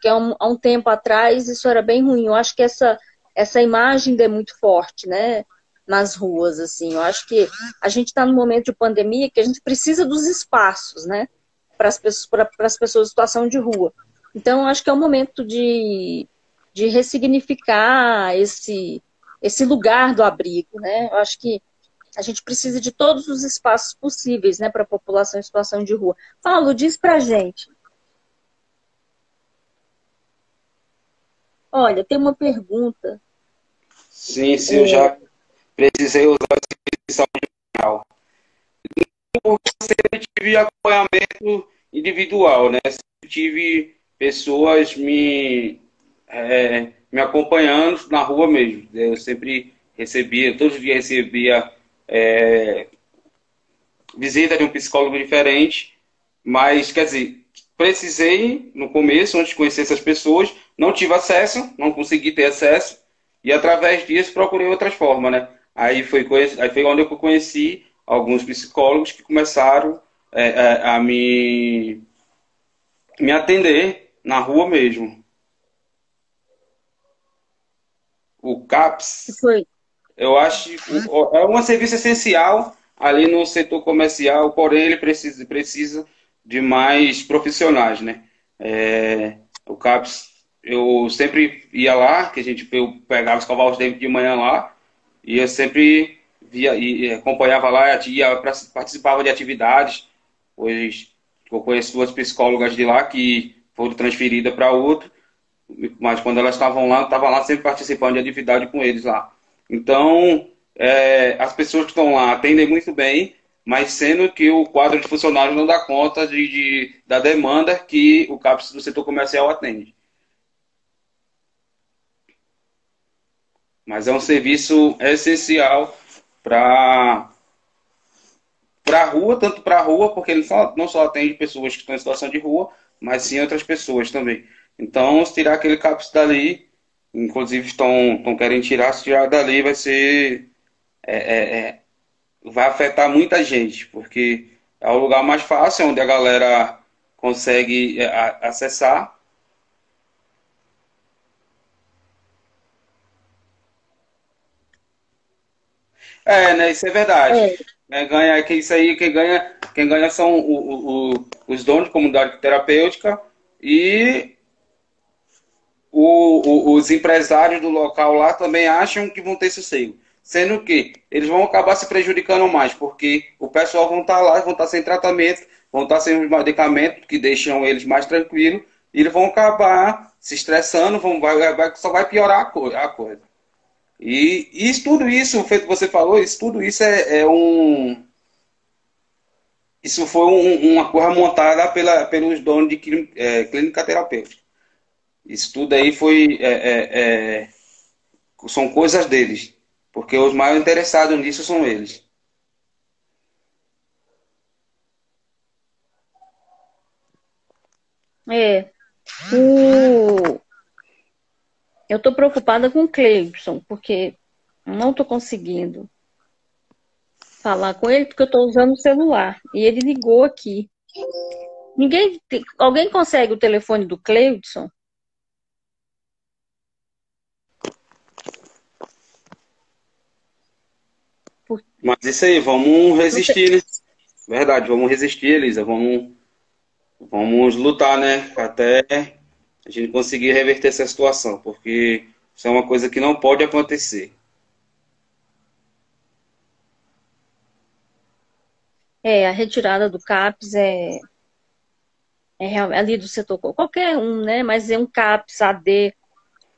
que há um tempo atrás isso era bem ruim. Eu acho que essa imagem ainda é muito forte, né, nas ruas, assim. Eu acho que a gente está num momento de pandemia que a gente precisa dos espaços, né, para as pessoas em situação de rua. Então, eu acho que é o momento de ressignificar esse lugar do abrigo, né. Eu acho que a gente precisa de todos os espaços possíveis, né, para a população em situação de rua. Paulo, diz pra gente. Olha, tem uma pergunta. Sim, sim, eu já precisei usar esse saúde mental. Eu sempre tive acompanhamento individual, né? Sempre tive pessoas me acompanhando na rua mesmo. Eu sempre recebia, todos os dias recebia é, visita de um psicólogo diferente, mas, quer dizer, precisei, no começo, antes de conhecer essas pessoas, não tive acesso, não consegui ter acesso, e através disso procurei outras formas, né? Aí foi onde eu conheci alguns psicólogos que começaram a me atender na rua mesmo. O CAPS, Foi. eu acho que é um serviço essencial ali no setor comercial, porém ele precisa de mais profissionais, né? O CAPS, eu sempre ia lá, que eu pegava, escovava os dentes de manhã lá, e eu sempre via e acompanhava lá, participava de atividades, pois eu conheço duas psicólogas de lá que foram transferidas para outro, mas quando elas estavam lá, eu estava lá sempre participando de atividade com eles lá. Então, as pessoas que estão lá atendem muito bem, mas sendo que o quadro de funcionários não dá conta da demanda que o CAPS do setor comercial atende. Mas é um serviço essencial para a rua, tanto para a rua, porque ele não só atende pessoas que estão em situação de rua, mas sim outras pessoas também. Então, se tirar aquele CAPS dali, inclusive estão querendo tirar, se tirar dali vai ser. Vai afetar muita gente, porque é o lugar mais fácil, onde a galera consegue acessar. Né, isso é verdade. É, Ganha, que isso aí, quem ganha são os donos de comunidade terapêutica e os empresários do local lá também acham que vão ter sossego. Sendo que eles vão acabar se prejudicando mais, porque o pessoal vão estar lá, vão estar sem tratamento, vão estar sem os medicamentos que deixam eles mais tranquilos, e eles vão acabar se estressando, só vai piorar a coisa. E isso, tudo isso, feito que você falou, isso, tudo isso isso foi uma coisa montada pelos donos de clínica terapêutica. Isso tudo aí são coisas deles, porque os mais interessados nisso são eles. é. O... Eu estou preocupada com o Cleibson, porque não estou conseguindo falar com ele, porque eu estou usando o celular. E ele ligou aqui. Alguém consegue o telefone do Cleibson? Por- Mas isso aí, vamos não sei. resistir, né? Verdade, vamos resistir, Elisa. Vamos lutar, né? Até a gente conseguir reverter essa situação, porque isso é uma coisa que não pode acontecer. A retirada do CAPS ali do setor, qualquer um, né? Mas é um CAPS AD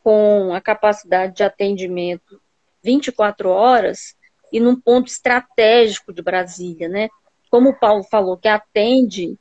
com a capacidade de atendimento 24 horas e num ponto estratégico de Brasília, né? Como o Paulo falou, que atende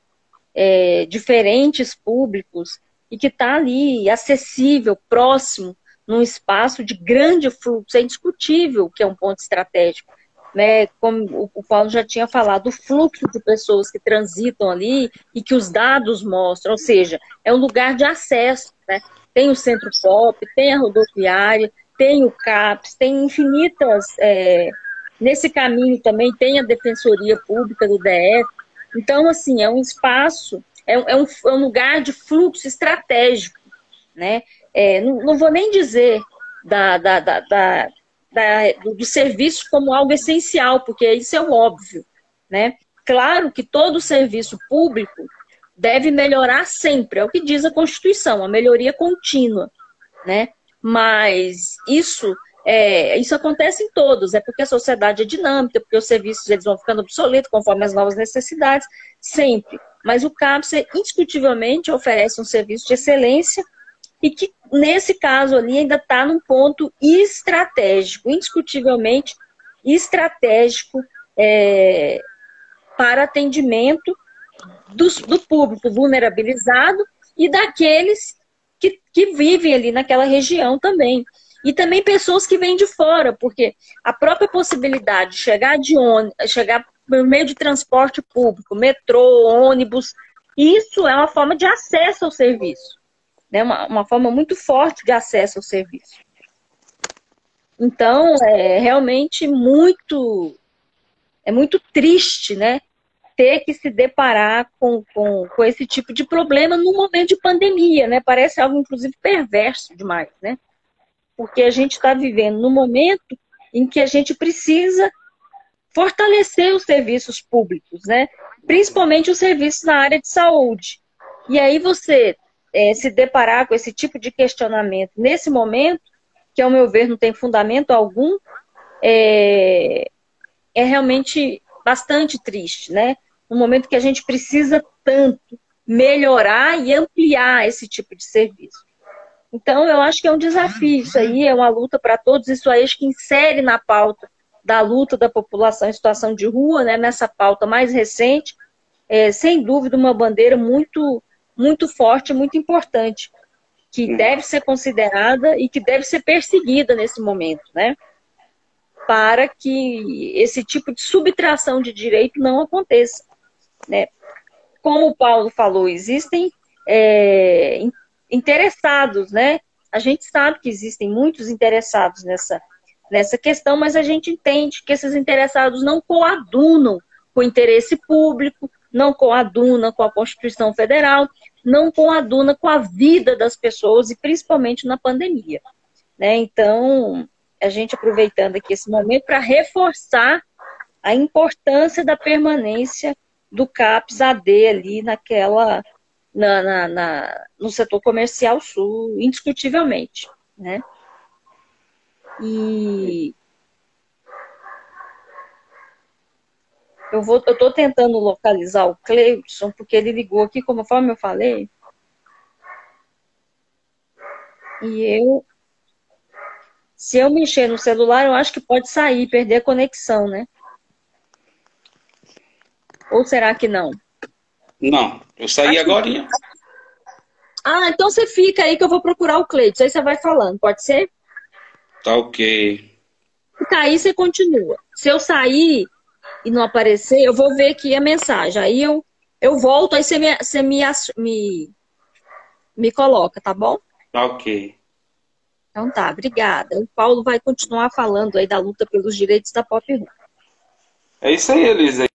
diferentes públicos e que está ali acessível, próximo, num espaço de grande fluxo. É indiscutível que é um ponto estratégico. Né? Como o Paulo já tinha falado, o fluxo de pessoas que transitam ali e que os dados mostram, ou seja, é um lugar de acesso. Né? Tem o Centro Pop, tem a rodoviária, tem o CAPS, tem infinitas. Nesse caminho também tem a Defensoria Pública do DF. Então, assim, é um espaço, é um lugar de fluxo estratégico, né? Não vou nem dizer do serviço como algo essencial, porque isso é o óbvio, né? Claro que todo serviço público deve melhorar sempre, é o que diz a Constituição, a melhoria contínua, né? Mas isso acontece em todos, é porque a sociedade é dinâmica, porque os serviços eles vão ficando obsoletos conforme as novas necessidades, sempre. Mas o CAPS, indiscutivelmente, oferece um serviço de excelência e que nesse caso ali, ainda está num ponto estratégico, indiscutivelmente estratégico, para atendimento do público vulnerabilizado e daqueles que vivem ali naquela região também. E também pessoas que vêm de fora, porque a própria possibilidade de chegar chegar por meio de transporte público, metrô, ônibus, isso é uma forma de acesso ao serviço, né? Uma forma muito forte de acesso ao serviço. Então, é realmente muito triste, né? Ter que se deparar com esse tipo de problema num momento de pandemia, né? Parece algo, inclusive, perverso demais, né? Porque a gente está vivendo num momento em que a gente precisa fortalecer os serviços públicos, né? Principalmente os serviços na área de saúde. E aí você se deparar com esse tipo de questionamento nesse momento, que ao meu ver não tem fundamento algum, é realmente bastante triste, né? No momento que a gente precisa tanto melhorar e ampliar esse tipo de serviço. Então, eu acho que é um desafio isso aí, é uma luta para todos. Isso aí acho que insere na pauta da luta da população em situação de rua, né? Nessa pauta mais recente, sem dúvida uma bandeira muito, muito forte, muito importante, que deve ser considerada e que deve ser perseguida nesse momento, né? Para que esse tipo de subtração de direito não aconteça, né? Como o Paulo falou, existem interessados, né? A gente sabe que existem muitos interessados nessa questão, mas a gente entende que esses interessados não coadunam com o interesse público, não coadunam com a Constituição Federal, não coadunam com a vida das pessoas e principalmente na pandemia, né? Então, a gente aproveitando aqui esse momento para reforçar a importância da permanência do CAPS AD ali no setor comercial sul, indiscutivelmente, né? E eu estou tentando localizar o Cleudson, porque ele ligou aqui, conforme eu falei, e se eu mexer no celular, eu acho que pode sair, perder a conexão, né? Ou será que não? Não, eu saí agorinha. Ah, então você fica aí que eu vou procurar o Cleidson. Aí você vai falando, pode ser? Tá ok. Se cair, você continua. Se eu sair e não aparecer, eu vou ver aqui a mensagem. Aí eu volto, aí você me coloca, tá bom? Tá ok. Então tá, obrigada. O Paulo vai continuar falando aí da luta pelos direitos da pop rock. É isso aí, Elisa.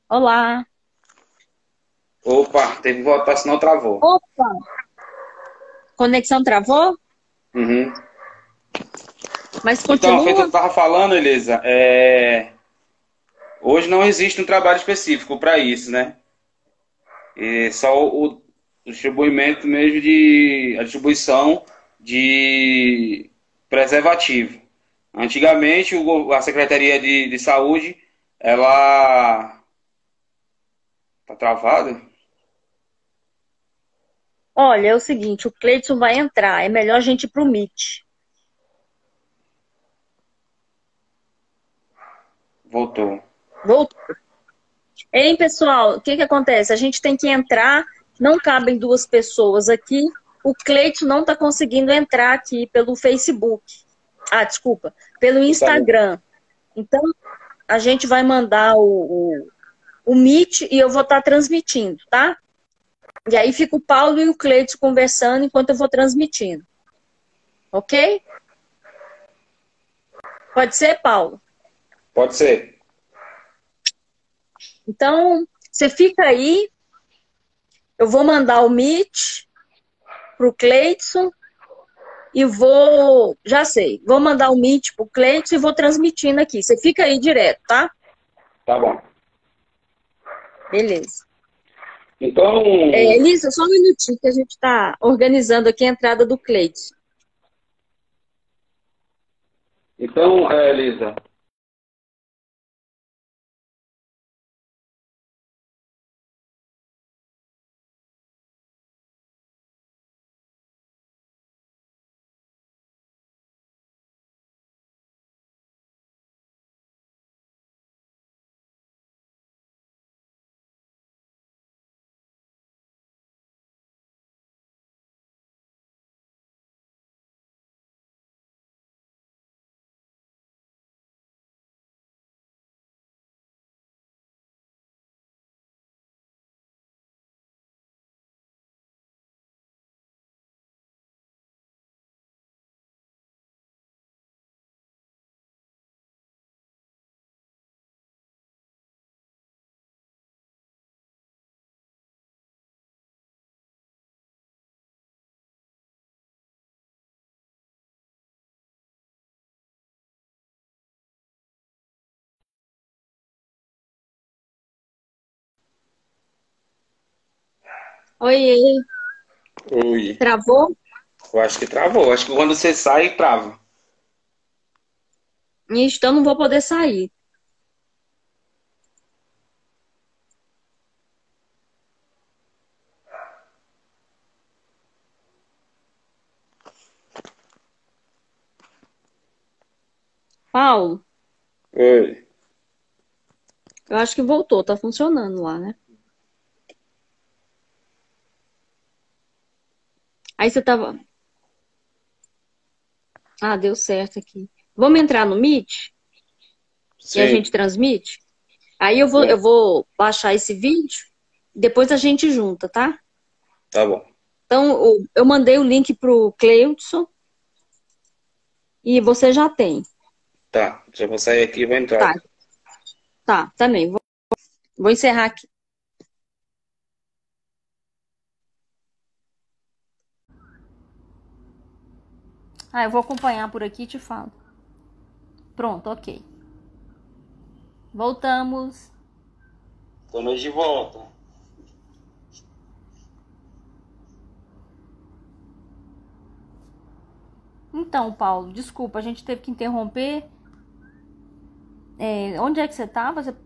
Olá. Opa, teve que voltar, senão travou. Opa! Conexão travou? Uhum. Mas Então, feito eu continua? estava falando, Elisa, hoje não existe um trabalho específico para isso, né? Só o distribuimento mesmo a distribuição de preservativo. Antigamente, a Secretaria de Saúde, ela tá travada? Olha, é o seguinte, o Cleidson vai entrar. É melhor a gente ir pro Meet. Voltou. Voltou. Hein, pessoal? O que que acontece? A gente tem que entrar. Não cabem duas pessoas aqui. O Cleidson não está conseguindo entrar aqui pelo Facebook. Ah, desculpa. Pelo Instagram. Então, a gente vai mandar o Meet e eu vou estar transmitindo, tá? E aí fica o Paulo e o Cleidson conversando enquanto eu vou transmitindo. Ok? Pode ser, Paulo? Pode ser. Então, você fica aí. Eu vou mandar o Meet pro Cleidson e vou... Já sei. Vou mandar o Meet pro Cleidson e vou transmitindo aqui. Você fica aí direto, tá? Tá bom. Beleza. Então, Elisa, só um minutinho que a gente está organizando aqui a entrada do Cleidson. Elisa, Oi, oi. travou? Eu acho que travou. Acho que quando você sai, trava. Então não vou poder sair. Paulo, Oi. eu acho que voltou, tá funcionando lá, né? Aí você tava. Ah, deu certo aqui. Vamos entrar no Meet e a gente Sim. transmite? Aí eu Bom, vou baixar esse vídeo, depois a gente junta, tá? tá bom. Então, eu mandei o link pro Cleudson e você já tem. Tá. Já vou sair aqui e vou entrar. Tá, tá, também. Vou encerrar aqui. Ah, eu vou acompanhar por aqui e te falo. Pronto, ok. Voltamos. Estamos de volta. Então, Paulo, desculpa, a gente teve que interromper. Onde é que você estava?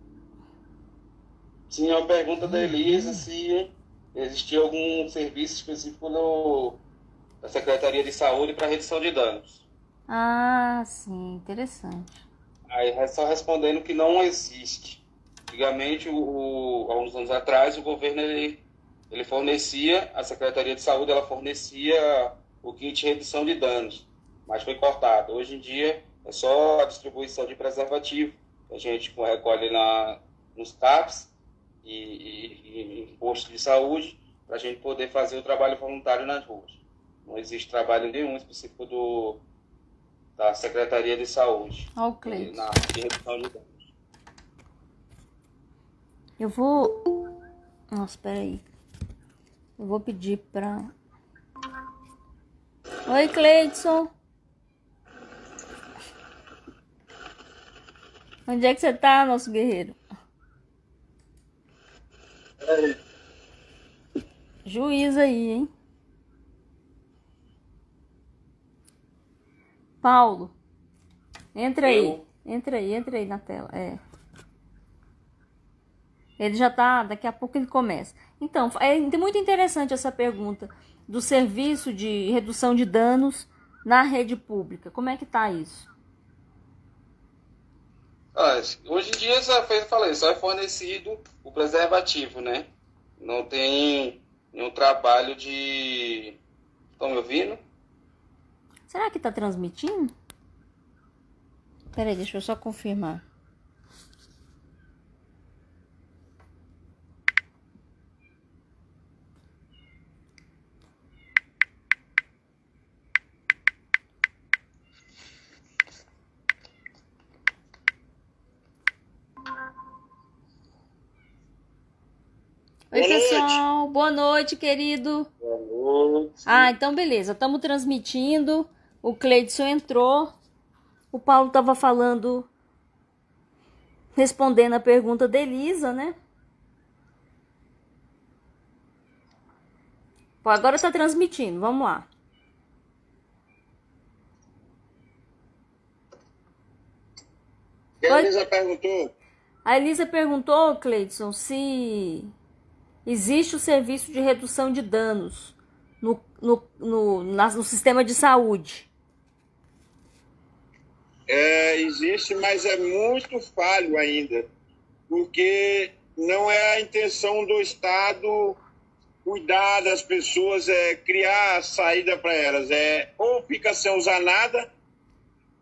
Tinha uma pergunta da Elisa se existia algum serviço específico da Secretaria de Saúde para redução de danos. Ah, sim, interessante. Aí é só respondendo que não existe. Antigamente, há uns anos atrás, o governo ele fornecia, a Secretaria de Saúde ela fornecia o kit de redução de danos, mas foi cortado. Hoje em dia é só a distribuição de preservativo, que a gente recolhe nos CAPs e em postos de saúde, para a gente poder fazer o trabalho voluntário nas ruas. Não existe trabalho nenhum específico da Secretaria de Saúde Ó, o Cleiton. na redução de danos. Eu vou. Nossa, peraí. Eu vou pedir pra. Oi, Cleidson. Onde é que você tá, nosso guerreiro? Juiz aí, hein? Paulo, entra aí. Entra aí na tela. Ele já tá, daqui a pouco ele começa. Então, é muito interessante essa pergunta. do serviço de redução de danos na rede pública. Como é que está isso? Hoje em dia, só é fornecido o preservativo, né? Não tem nenhum trabalho de... Estão me ouvindo? Será que está transmitindo? Peraí, deixa eu só confirmar. Oi, pessoal. Boa noite, querido. Boa noite. Então beleza. Estamos transmitindo. O Cleidson entrou. O Paulo estava falando, respondendo a pergunta da Elisa, né? Pô, agora está transmitindo. Vamos lá. A Elisa perguntou. A Elisa perguntou, Cleidson, se existe o serviço de redução de danos no sistema de saúde. Existe, mas é muito falho ainda, porque não é a intenção do Estado cuidar das pessoas, criar saída para elas. Ou fica sem usar nada,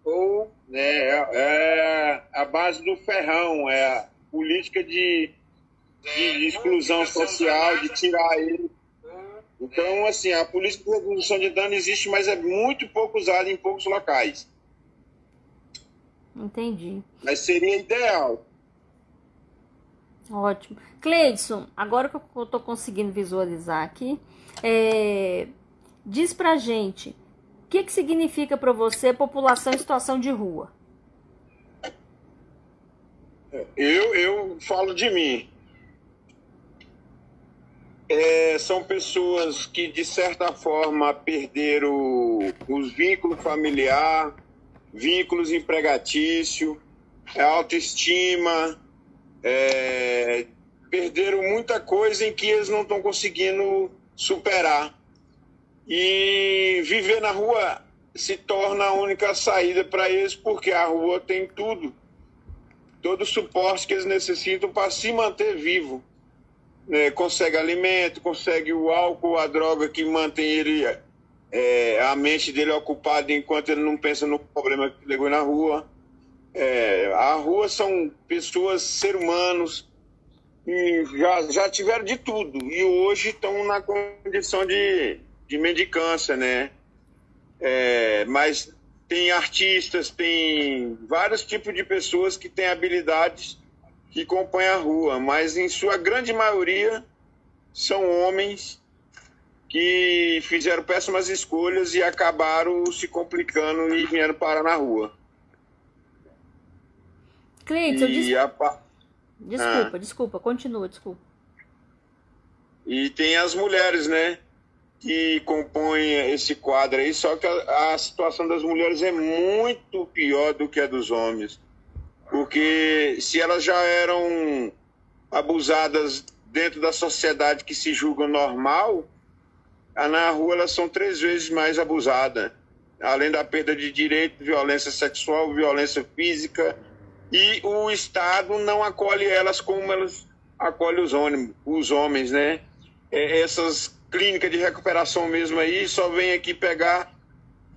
ou é a base do ferrão, é a política de exclusão social, de tirar ele. Então, assim, a política de redução de dano existe, mas é muito pouco usada em poucos locais. Entendi. Mas seria ideal. Ótimo. Cleidson, agora que eu tô conseguindo visualizar aqui, diz pra gente, o que significa para você população em situação de rua? Eu falo de mim. São pessoas que, de certa forma, perderam os vínculos familiares, vínculos empregatícios, autoestima, perderam muita coisa em que eles não estão conseguindo superar. E viver na rua se torna a única saída para eles, porque a rua tem tudo, todo o suporte que eles necessitam para se manter vivo. Consegue alimento, consegue o álcool, a droga que mantém ele, a mente dele ocupada enquanto ele não pensa no problema que levou na rua. A rua são pessoas, seres humanos, e já tiveram de tudo, e hoje estão na condição de mendicância, né? Mas tem artistas, tem vários tipos de pessoas que têm habilidades que compõem a rua, mas em sua grande maioria são homens que fizeram péssimas escolhas e acabaram se complicando e vieram parar na rua. Cleidson, desculpa, continua, desculpa. E tem as mulheres, né, que compõem esse quadro aí, só que a situação das mulheres é muito pior do que a dos homens. Porque se elas já eram abusadas dentro da sociedade que se julga normal, na rua elas são 3 vezes mais abusadas. Além da perda de direito, violência sexual, violência física. E o Estado não acolhe elas como elas acolhem os homens, né? Essas clínicas de recuperação mesmo aí só vêm aqui pegar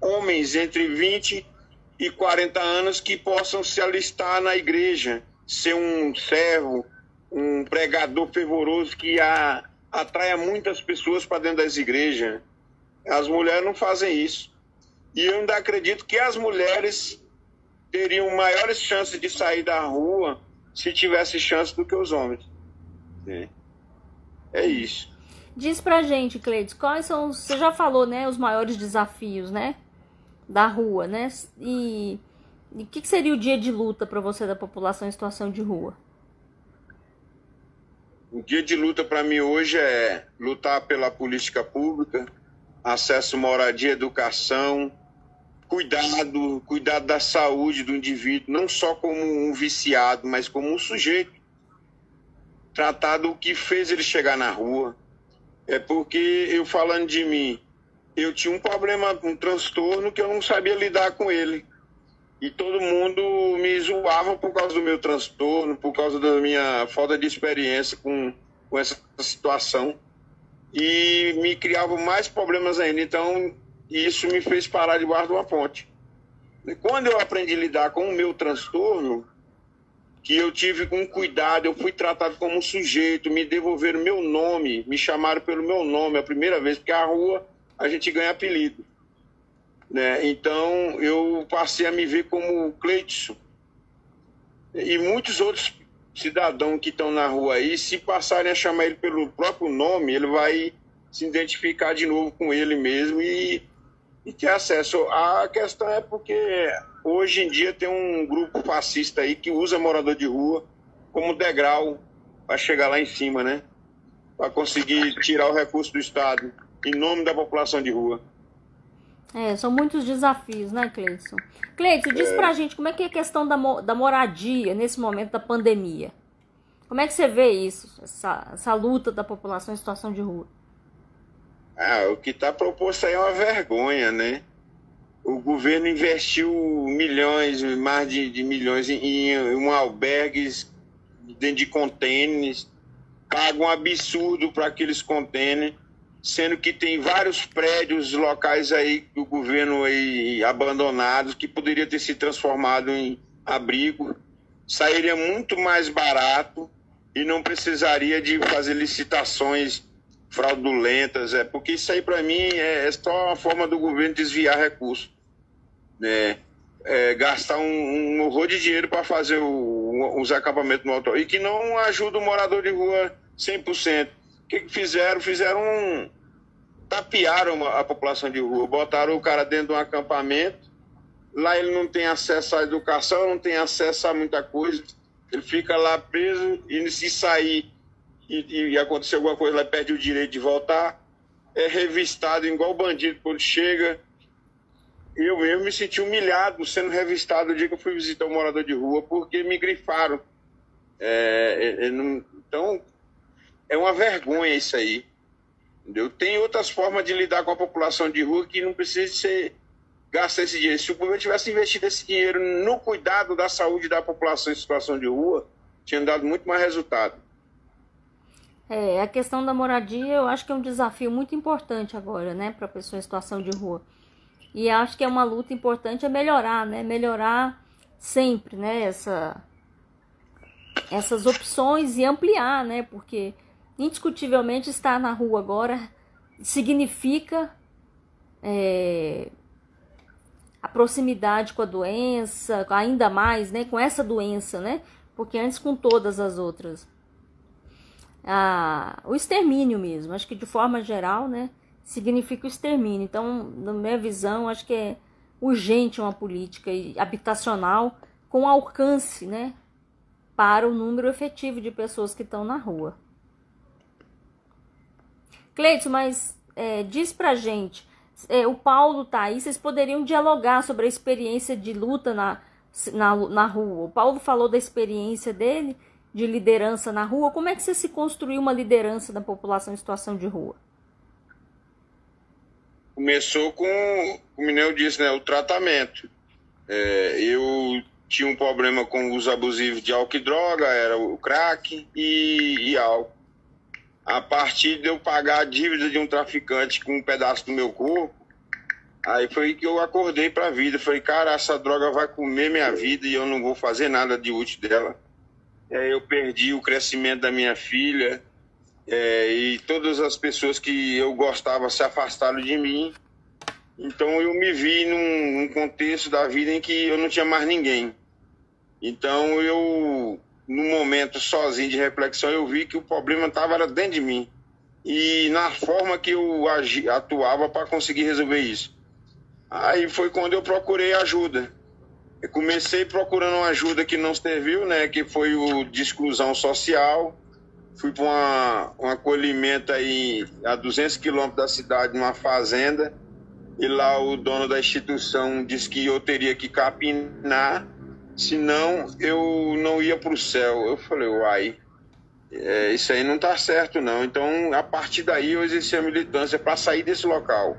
homens entre 20 e 40 anos que possam se alistar na igreja, ser um servo, um pregador fervoroso que atraia muitas pessoas para dentro das igrejas. As mulheres não fazem isso. E eu ainda acredito que as mulheres teriam maiores chances de sair da rua se tivesse chance do que os homens. É isso. Diz pra gente, Cleidson, quais são, você já falou, né, os maiores desafios, né, da rua, né? E o que seria o dia de luta para você da população em situação de rua? O dia de luta para mim hoje é lutar pela política pública, acesso à moradia, educação, cuidado da saúde do indivíduo, não só como um viciado, mas como um sujeito. Tratar do que fez ele chegar na rua. É porque eu falando de mim, eu tinha um problema, um transtorno que eu não sabia lidar com ele. E todo mundo me zoava por causa do meu transtorno, por causa da minha falta de experiência com essa situação. E me criava mais problemas ainda. Então, isso me fez parar debaixo de uma ponte. E quando eu aprendi a lidar com o meu transtorno, que eu tive com cuidado, eu fui tratado como um sujeito, me devolveram meu nome, me chamaram pelo meu nome a primeira vez, porque a rua a gente ganha apelido. Né? Então, eu passei a me ver como Cleidson. E muitos outros cidadãos que estão na rua aí, se passarem a chamar ele pelo próprio nome, ele vai se identificar de novo com ele mesmo e ter acesso. A questão é porque hoje em dia tem um grupo fascista aí que usa morador de rua como degrau para chegar lá em cima, né? Para conseguir tirar o recurso do Estado em nome da população de rua. São muitos desafios, né, Cleidson? Cleidson, diz pra gente como é que é a questão da moradia nesse momento da pandemia. Como é que você vê isso, essa luta da população em situação de rua? O que está proposto aí é uma vergonha, né? O governo investiu milhões, mais de milhões em albergues dentro de contêineres, paga um absurdo para aqueles contêineres, sendo que tem vários prédios locais aí do governo aí abandonados que poderia ter se transformado em abrigo, sairia muito mais barato e não precisaria de fazer licitações fraudulentas, porque isso aí para mim é só uma forma do governo desviar recursos, né? Gastar um horror de dinheiro para fazer os acampamentos no alto e que não ajuda o morador de rua 100%. O que fizeram? Tapearam a população de rua, botaram o cara dentro de um acampamento, lá ele não tem acesso à educação, não tem acesso a muita coisa, ele fica lá preso e se sair e acontecer alguma coisa, ele perde o direito de voltar, é revistado igual bandido quando chega. Eu mesmo me senti humilhado sendo revistado o dia que eu fui visitar um morador de rua, porque me grifaram. Então, é uma vergonha isso aí. Entendeu? Tem outras formas de lidar com a população de rua que não precisa gastar esse dinheiro. Se o governo tivesse investido esse dinheiro no cuidado da saúde da população em situação de rua, tinha dado muito mais resultado. A questão da moradia eu acho que é um desafio muito importante agora, né, para a pessoa em situação de rua. E acho que é uma luta importante melhorar, né, melhorar sempre, né, essas opções e ampliar, né, porque indiscutivelmente estar na rua agora significa a proximidade com a doença, ainda mais, né, com essa doença, né, porque antes com todas as outras. O extermínio mesmo, acho que de forma geral, né, significa o extermínio. Então, na minha visão, acho que é urgente uma política habitacional com alcance, né, para o número efetivo de pessoas que estão na rua. Cleidson, mas diz pra gente, o Paulo tá aí, vocês poderiam dialogar sobre a experiência de luta na rua. O Paulo falou da experiência dele de liderança na rua. Como é que você se construiu uma liderança da população em situação de rua? Começou com, como eu disse, né, o tratamento. Eu tinha um problema com o uso abusivo de álcool e droga, era o crack e álcool. A partir de eu pagar a dívida de um traficante com um pedaço do meu corpo, aí foi que eu acordei para a vida. Falei, cara, essa droga vai comer minha vida e eu não vou fazer nada de útil dela. Eu perdi o crescimento da minha filha e todas as pessoas que eu gostava se afastaram de mim. Então eu me vi num contexto da vida em que eu não tinha mais ninguém. Então eu, num momento sozinho de reflexão, eu vi que o problema estava dentro de mim. E na forma que eu atuava para conseguir resolver isso. Aí foi quando eu procurei ajuda. Eu comecei procurando uma ajuda que não serviu, né? Que foi o de exclusão social. Fui para um acolhimento aí a 200 quilômetros da cidade, numa fazenda. E lá o dono da instituição disse que eu teria que capinar, senão eu não ia para o céu. Eu falei, uai, Isso aí não está certo, não. Então, a partir daí, eu exerci a militância para sair desse local.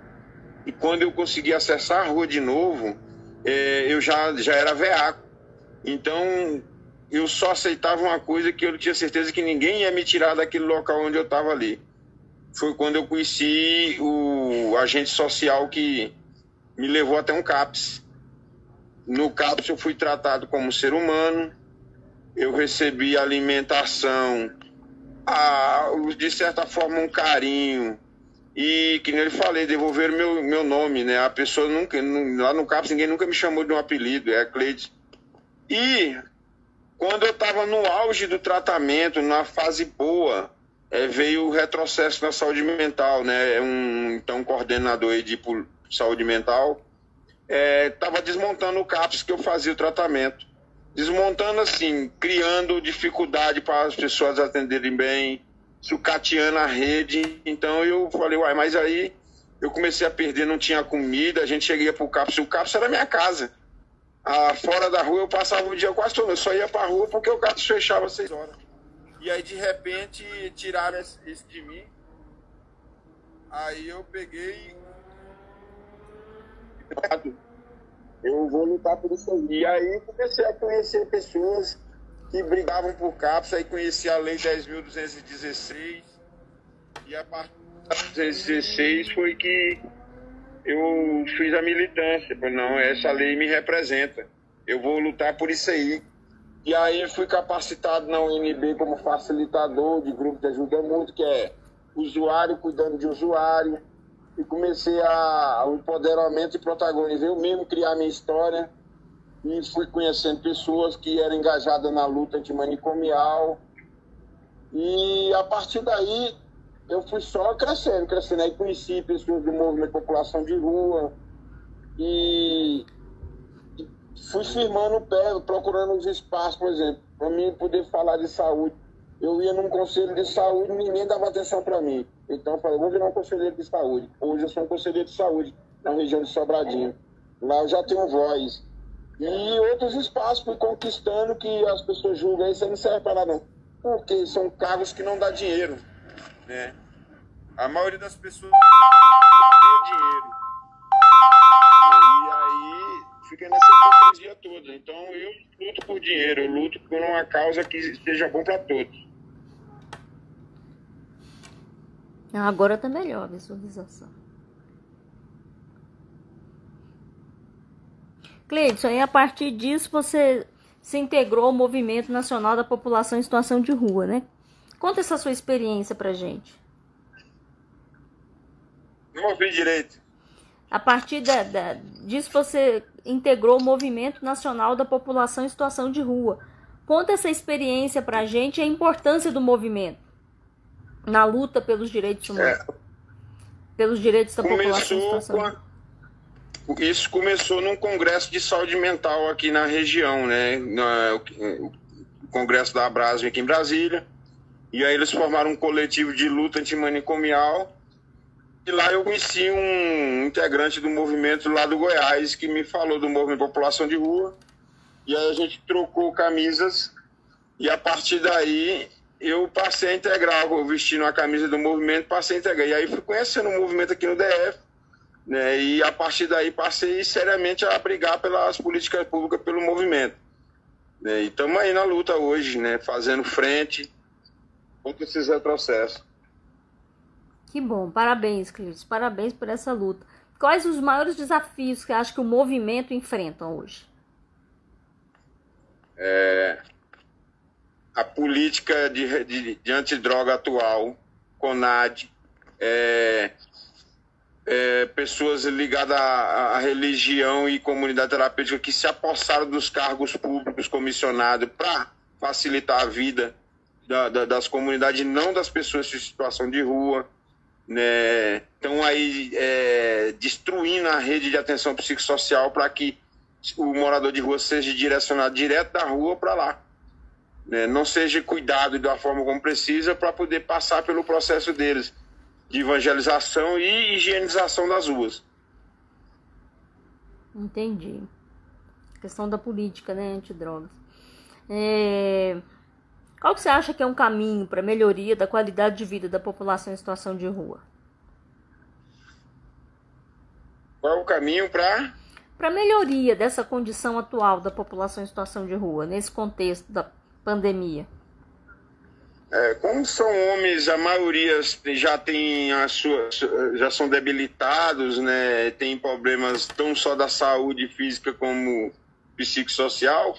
E quando eu consegui acessar a rua de novo, eu já era veaco. Então, eu só aceitava uma coisa que eu tinha certeza que ninguém ia me tirar daquele local onde eu estava ali. Foi quando eu conheci o agente social que me levou até um CAPS. No CAPS eu fui tratado como ser humano, eu recebi alimentação, de certa forma um carinho, e que nem eu falei, devolver meu nome, né? A pessoa nunca, lá no CAPS ninguém nunca me chamou de um apelido, é Cleides. E quando eu estava no auge do tratamento, na fase boa, veio o retrocesso na saúde mental, né? Um coordenador aí de saúde mental estava desmontando o CAPS que eu fazia o tratamento. Desmontando assim, criando dificuldade para as pessoas atenderem bem, sucateando a rede. Então eu falei, uai, mas aí eu comecei a perder, não tinha comida, a gente cheguei para o CAPS era minha casa. Fora da rua eu passava o dia quase todo, eu só ia para a rua porque o CAPS fechava às 6 horas. E aí de repente tiraram isso de mim. Aí eu peguei eu vou lutar por isso aí. E aí comecei a conhecer pessoas que brigavam por CAPS, aí conheci a Lei 10.216, e a partir da 216 foi que eu fiz a militância. Falei, não, essa lei me representa, eu vou lutar por isso aí. E aí fui capacitado na UNB como facilitador de grupo de ajuda mútua, que é usuário cuidando de usuário. E comecei o empoderamento e protagonizei eu mesmo criar minha história. E fui conhecendo pessoas que eram engajadas na luta antimanicomial. E a partir daí eu fui só crescendo. Aí conheci pessoas do movimento População de Rua. E fui firmando o pé, procurando os espaços, por exemplo, para mim poder falar de saúde. Eu ia num conselho de saúde, ninguém dava atenção para mim. Então eu falei, vou virar um conselheiro de saúde. Hoje eu sou um conselheiro de saúde na região de Sobradinho. Lá eu já tenho voz. E outros espaços fui conquistando que as pessoas julgam, isso não serve para nada não. Porque são cargos que não dá dinheiro, né? A maioria das pessoas não tem dinheiro. E aí fica nessa hipocrisia toda. Então eu luto por dinheiro, eu luto por uma causa que seja bom para todos. Agora tá melhor a visualização. Cleidson, aí a partir disso você se integrou ao Movimento Nacional da População em Situação de Rua, né? Conta essa sua experiência pra gente. Não ouvi direito. A partir disso você integrou o Movimento Nacional da População em Situação de Rua. Conta essa experiência pra gente e a importância do movimento na luta pelos direitos humanos, pelos direitos da população em situação de rua. Isso começou num congresso de saúde mental aqui na região, né? O congresso da Abrasme aqui em Brasília. E aí eles formaram um coletivo de luta antimanicomial. E lá eu conheci um integrante do movimento lá do Goiás que me falou do movimento População de Rua. E aí a gente trocou camisas e a partir daí eu passei a integrar, vestindo a camisa do movimento, passei a integrar. E aí fui conhecendo o movimento aqui no DF, né? E a partir daí passei seriamente a brigar pelas políticas públicas, pelo movimento. Né? E estamos aí na luta hoje, né? Fazendo frente contra esses retrocessos. Que bom, parabéns, Cleiton, parabéns por essa luta. Quais os maiores desafios que acha que o movimento enfrenta hoje? A política de antidroga atual, CONAD, pessoas ligadas à religião e comunidade terapêutica que se apossaram dos cargos públicos comissionados para facilitar a vida das comunidades, não das pessoas em situação de rua, né? Estão aí destruindo a rede de atenção psicossocial para que o morador de rua seja direcionado direto da rua para lá. Não seja cuidado da forma como precisa para poder passar pelo processo deles de evangelização e higienização das ruas. Entendi. Questão da política, né, antidrogas. Qual que você acha que é um caminho para melhoria da qualidade de vida da população em situação de rua? Qual é o caminho para melhoria dessa condição atual da população em situação de rua, nesse contexto da pandemia? Como são homens, a maioria já tem já são debilitados, né? Tem problemas não só da saúde física como psicossocial.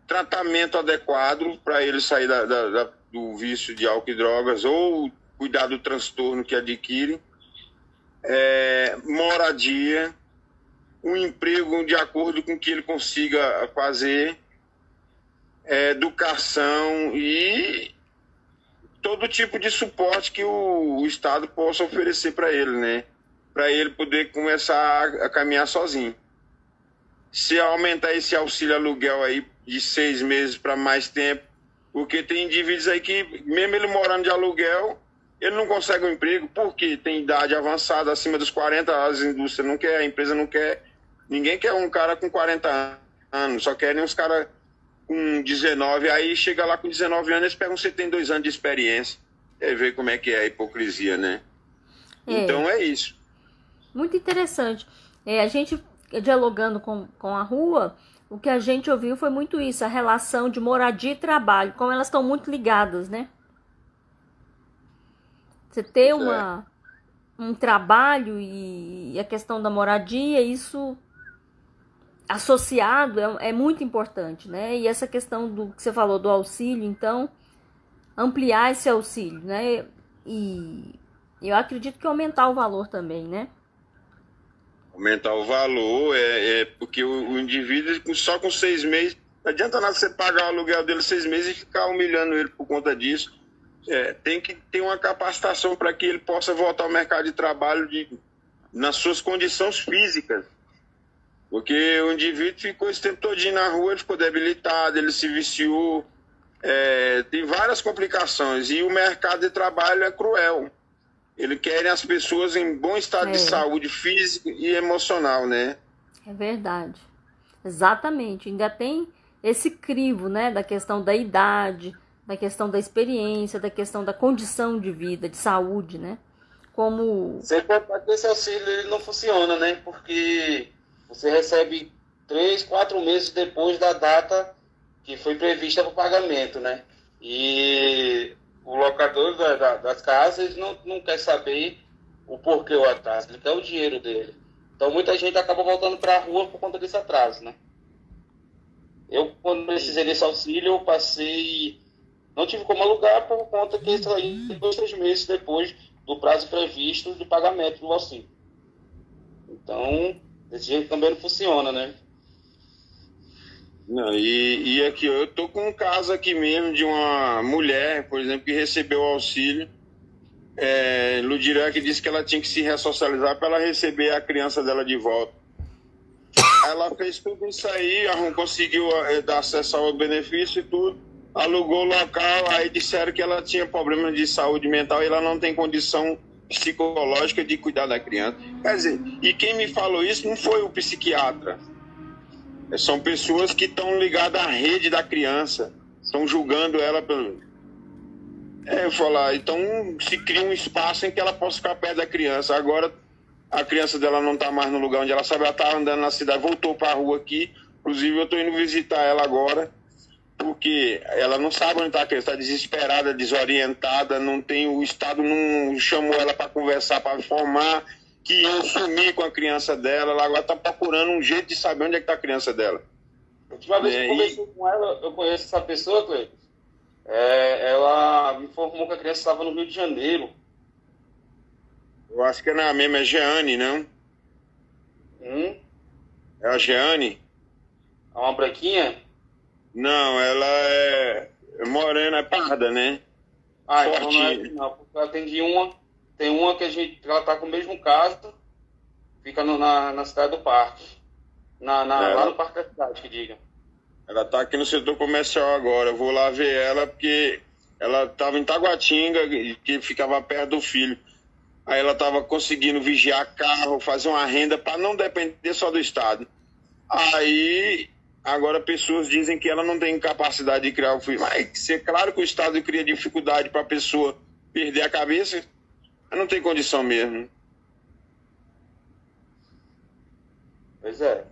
Tratamento adequado para ele sair do vício de álcool e drogas ou cuidar do transtorno que adquire. Moradia, um emprego de acordo com o que ele consiga fazer, educação e todo tipo de suporte que o Estado possa oferecer para ele, né? Para ele poder começar a caminhar sozinho. Se aumentar esse auxílio aluguel aí de 6 meses para mais tempo, porque tem indivíduos aí que, mesmo ele morando de aluguel, ele não consegue um emprego porque tem idade avançada, acima dos 40, as indústrias não quer, a empresa não quer, ninguém quer um cara com 40 anos, só querem uns caras com 19, aí chega lá com 19 anos, eles perguntam se tem 2 anos de experiência. É ver como é que é a hipocrisia, né? Então é isso. Muito interessante. A gente dialogando com a rua, o que a gente ouviu foi muito isso, a relação de moradia e trabalho, como elas estão muito ligadas, né? Você ter um trabalho e a questão da moradia, isso associado é muito importante, né? E essa questão do que você falou do auxílio, então, ampliar esse auxílio, né? E eu acredito que aumentar o valor também, né? Aumentar o valor, porque o indivíduo, só com 6 meses, não adianta nada você pagar o aluguel dele 6 meses e ficar humilhando ele por conta disso. Tem que ter uma capacitação para que ele possa voltar ao mercado de trabalho nas suas condições físicas. Porque o indivíduo ficou esse tempo todinho na rua, ele ficou debilitado, ele se viciou, tem várias complicações. E o mercado de trabalho é cruel. Eles querem as pessoas em bom estado de saúde física e emocional, né? É verdade. Exatamente. Ainda tem esse crivo, né? Da questão da idade, da questão da experiência, da questão da condição de vida, de saúde, né? Como... Sem contar que esse auxílio ele não funciona, né? Porque você recebe 3, 4 meses depois da data que foi prevista para o pagamento, né? E o locador das casas não quer saber o porquê o atraso, ele quer o dinheiro dele. Então muita gente acaba voltando para a rua por conta desse atraso, né? Eu, quando precisei desse auxílio, eu passei... Não tive como alugar por conta que isso aí 2, 3 meses depois do prazo previsto de pagamento do auxílio. Então, desse jeito também não funciona, né? Não, e aqui, eu tô com um caso aqui mesmo de uma mulher, por exemplo, que recebeu o auxílio. Ludirec disse que ela tinha que se ressocializar para ela receber a criança dela de volta. Ela fez tudo isso aí, conseguiu dar acesso ao benefício e tudo, alugou o local, aí disseram que ela tinha problemas de saúde mental e ela não tem condição psicológica de cuidar da criança. Quer dizer, e quem me falou isso não foi o psiquiatra. São pessoas que estão ligadas à rede da criança, estão julgando ela pelo... eu falar, então se cria um espaço em que ela possa ficar perto da criança. Agora a criança dela não está mais no lugar onde ela sabe, ela estava andando na cidade, voltou para a rua aqui. Inclusive eu estou indo visitar ela agora, porque ela não sabe onde está a criança, está desesperada, desorientada, não tem, o Estado não chamou ela para conversar, para informar que iam sumir com a criança dela. Ela agora está procurando um jeito de saber onde é que está a criança dela. A última vez que eu conversei com ela, eu conheço essa pessoa, Cleiton. Ela me informou que a criança estava no Rio de Janeiro. Eu acho que não é a mesma, é Jeane, não? É a Jeane? É uma branquinha? Não, ela é morena, é parda, né? Então não é não, porque ela tem uma que ela tá com o mesmo caso, fica na cidade do Parque. Lá no Parque da Cidade, que diga. Ela tá aqui no setor comercial agora, eu vou lá ver ela, porque ela tava em Taguatinga, que ficava perto do filho. Aí ela tava conseguindo vigiar carro, fazer uma renda para não depender só do Estado. Aí Agora, pessoas dizem que ela não tem capacidade de criar o filho. Mas é claro que o Estado cria dificuldade para a pessoa perder a cabeça. Não tem condição mesmo. Pois é.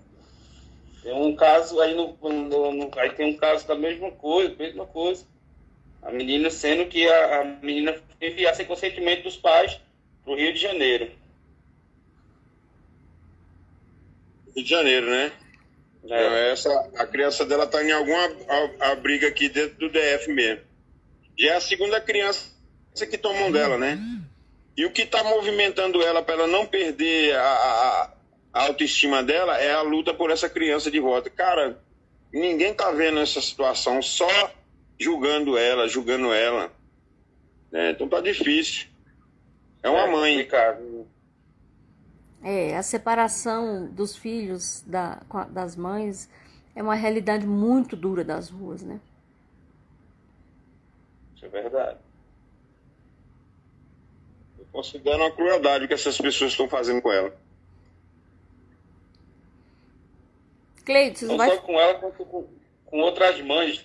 Tem um caso aí aí tem um caso da mesma coisa. A menina sendo que a menina foi enviar sem consentimento dos pais pro Rio de Janeiro. Rio de Janeiro, né? É. A criança dela está em alguma abriga aqui dentro do DF mesmo. E é a segunda criança que tomam dela, né? E o que está movimentando ela para ela não perder a autoestima dela é a luta por essa criança de volta. Cara, ninguém tá vendo essa situação, só julgando ela. Né? Então tá difícil. É uma mãe. Complicado. A separação dos filhos das mães é uma realidade muito dura das ruas, né? Isso é verdade. Eu considero uma crueldade o que essas pessoas estão fazendo com ela. Cleide, não só com ela, quanto com outras mães.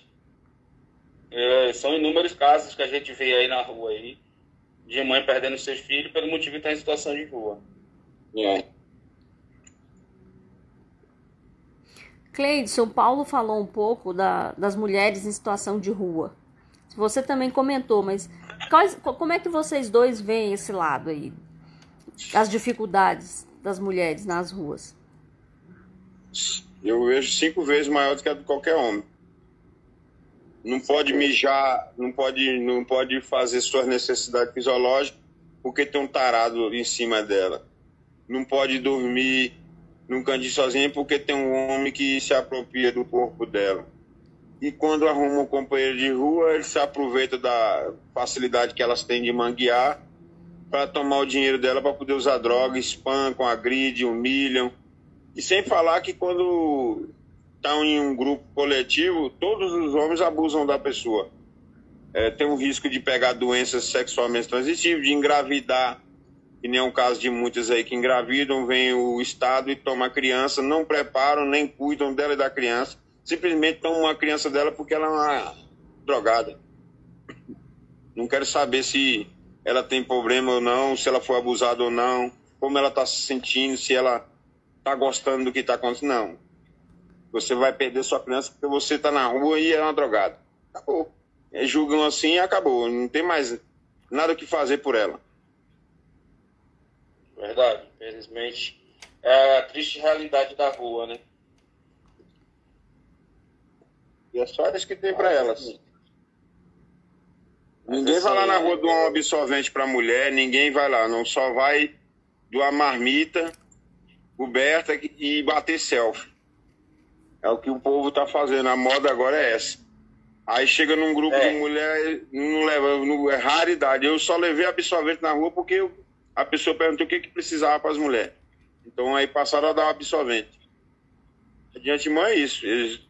São inúmeros casos que a gente vê aí na rua aí, de mãe perdendo seus filhos pelo motivo de estar em situação de rua. Cleidson, Paulo falou um pouco das mulheres em situação de rua. Você também comentou, mas como é que vocês dois veem esse lado aí? As dificuldades das mulheres nas ruas? Eu vejo 5 vezes maior do que a de qualquer homem. Não pode mijar, não pode fazer suas necessidades fisiológicas porque tem um tarado em cima dela. Não pode dormir num cantinho sozinha porque tem um homem que se apropria do corpo dela. E quando arruma um companheiro de rua, ele se aproveita da facilidade que elas têm de manguear para tomar o dinheiro dela para poder usar droga, espancam, agridem, humilham. E sem falar que quando estão em um grupo coletivo, todos os homens abusam da pessoa. Tem um risco de pegar doenças sexualmente transmissíveis, de engravidar, que nem é um caso de muitas aí que engravidam, vem o Estado e toma a criança, não preparam, nem cuidam dela e da criança, simplesmente tomam a criança dela porque ela é uma drogada. Não quero saber se ela tem problema ou não, se ela foi abusada ou não, como ela está se sentindo, se ela está gostando do que está acontecendo. Não. Você vai perder sua criança porque você está na rua e é uma drogada. Acabou. Julgam assim e acabou. Não tem mais nada o que fazer por ela. Verdade. Infelizmente, é a triste realidade da rua, né? E é só isso que tem para elas. Ninguém vai lá na rua doar um absorvente para mulher, ninguém vai lá. Não só vai doar marmita, coberta e bater selfie. É o que o povo tá fazendo. A moda agora é essa. Aí chega num grupo de mulher, não leva, é raridade. Eu só levei absorvente na rua porque a pessoa perguntou o que precisava para as mulheres. Então aí passaram a dar absorvente. De antemão é isso. Eles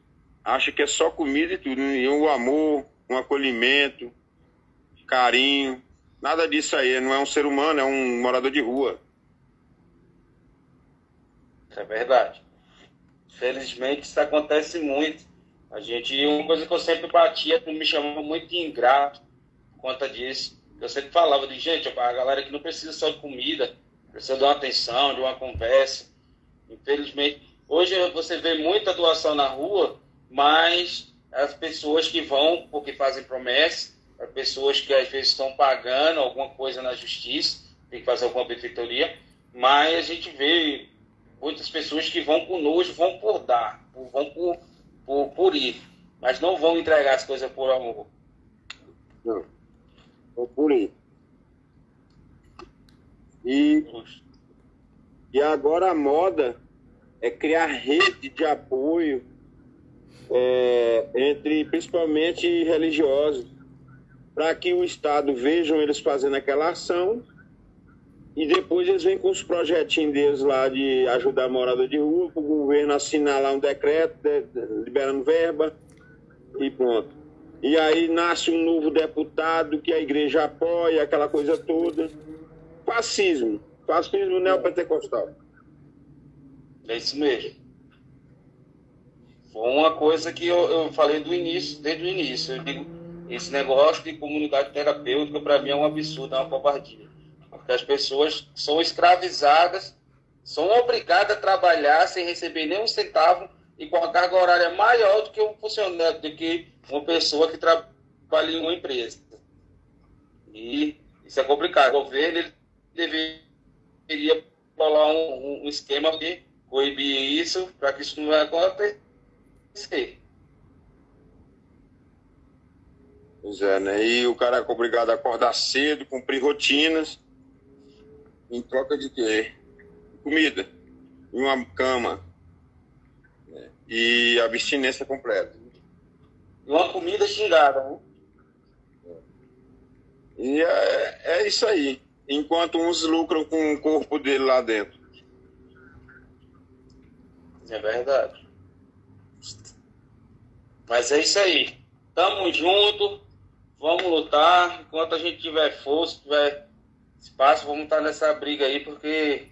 acham que é só comida e tudo. E o amor, um acolhimento, carinho. Nada disso aí. Não é um ser humano, é um morador de rua. É verdade. Felizmente isso acontece muito. Uma coisa que eu sempre batia, que me chamava muito de ingrato por conta disso. Eu sempre falava de gente, a galera que não precisa só de comida, precisa de uma atenção, de uma conversa. Infelizmente, hoje você vê muita doação na rua, mas as pessoas que vão porque fazem promessa, as pessoas que às vezes estão pagando alguma coisa na justiça, tem que fazer alguma benfeitoria, mas a gente vê muitas pessoas que vão por nojo, vão por dar, vão por ir, mas não vão entregar as coisas por amor. Não, vão por ir. E agora a moda é criar rede de apoio entre, principalmente, religiosos, para que o Estado vejam eles fazendo aquela ação. E depois eles vêm com os projetinhos deles lá de ajudar a morador de rua, para o governo assinar lá um decreto liberando verba e pronto. E aí nasce um novo deputado que a igreja apoia, aquela coisa toda. Fascismo neopentecostal. É isso mesmo. Foi uma coisa que eu falei do início, desde o início. Eu digo, esse negócio de comunidade terapêutica, para mim, é um absurdo, é uma covardia. Porque as pessoas são escravizadas, são obrigadas a trabalhar sem receber nem um centavo e com a carga horária maior do que um funcionário, do que uma pessoa que trabalha em uma empresa. E isso é complicado. O governo ele deveria bolar um esquema de coibir isso, para que isso não vai acontecer. Pois é, né? E o cara é obrigado a acordar cedo, cumprir rotinas, em troca de quê? Comida, e uma cama, né? E abstinência completa. E uma comida xingada, né? E é isso aí. Enquanto uns lucram com o corpo dele lá dentro. É verdade. Mas é isso aí. Tamo junto. Vamos lutar. Enquanto a gente tiver força, tiver espaço, vamos estar nessa briga aí, porque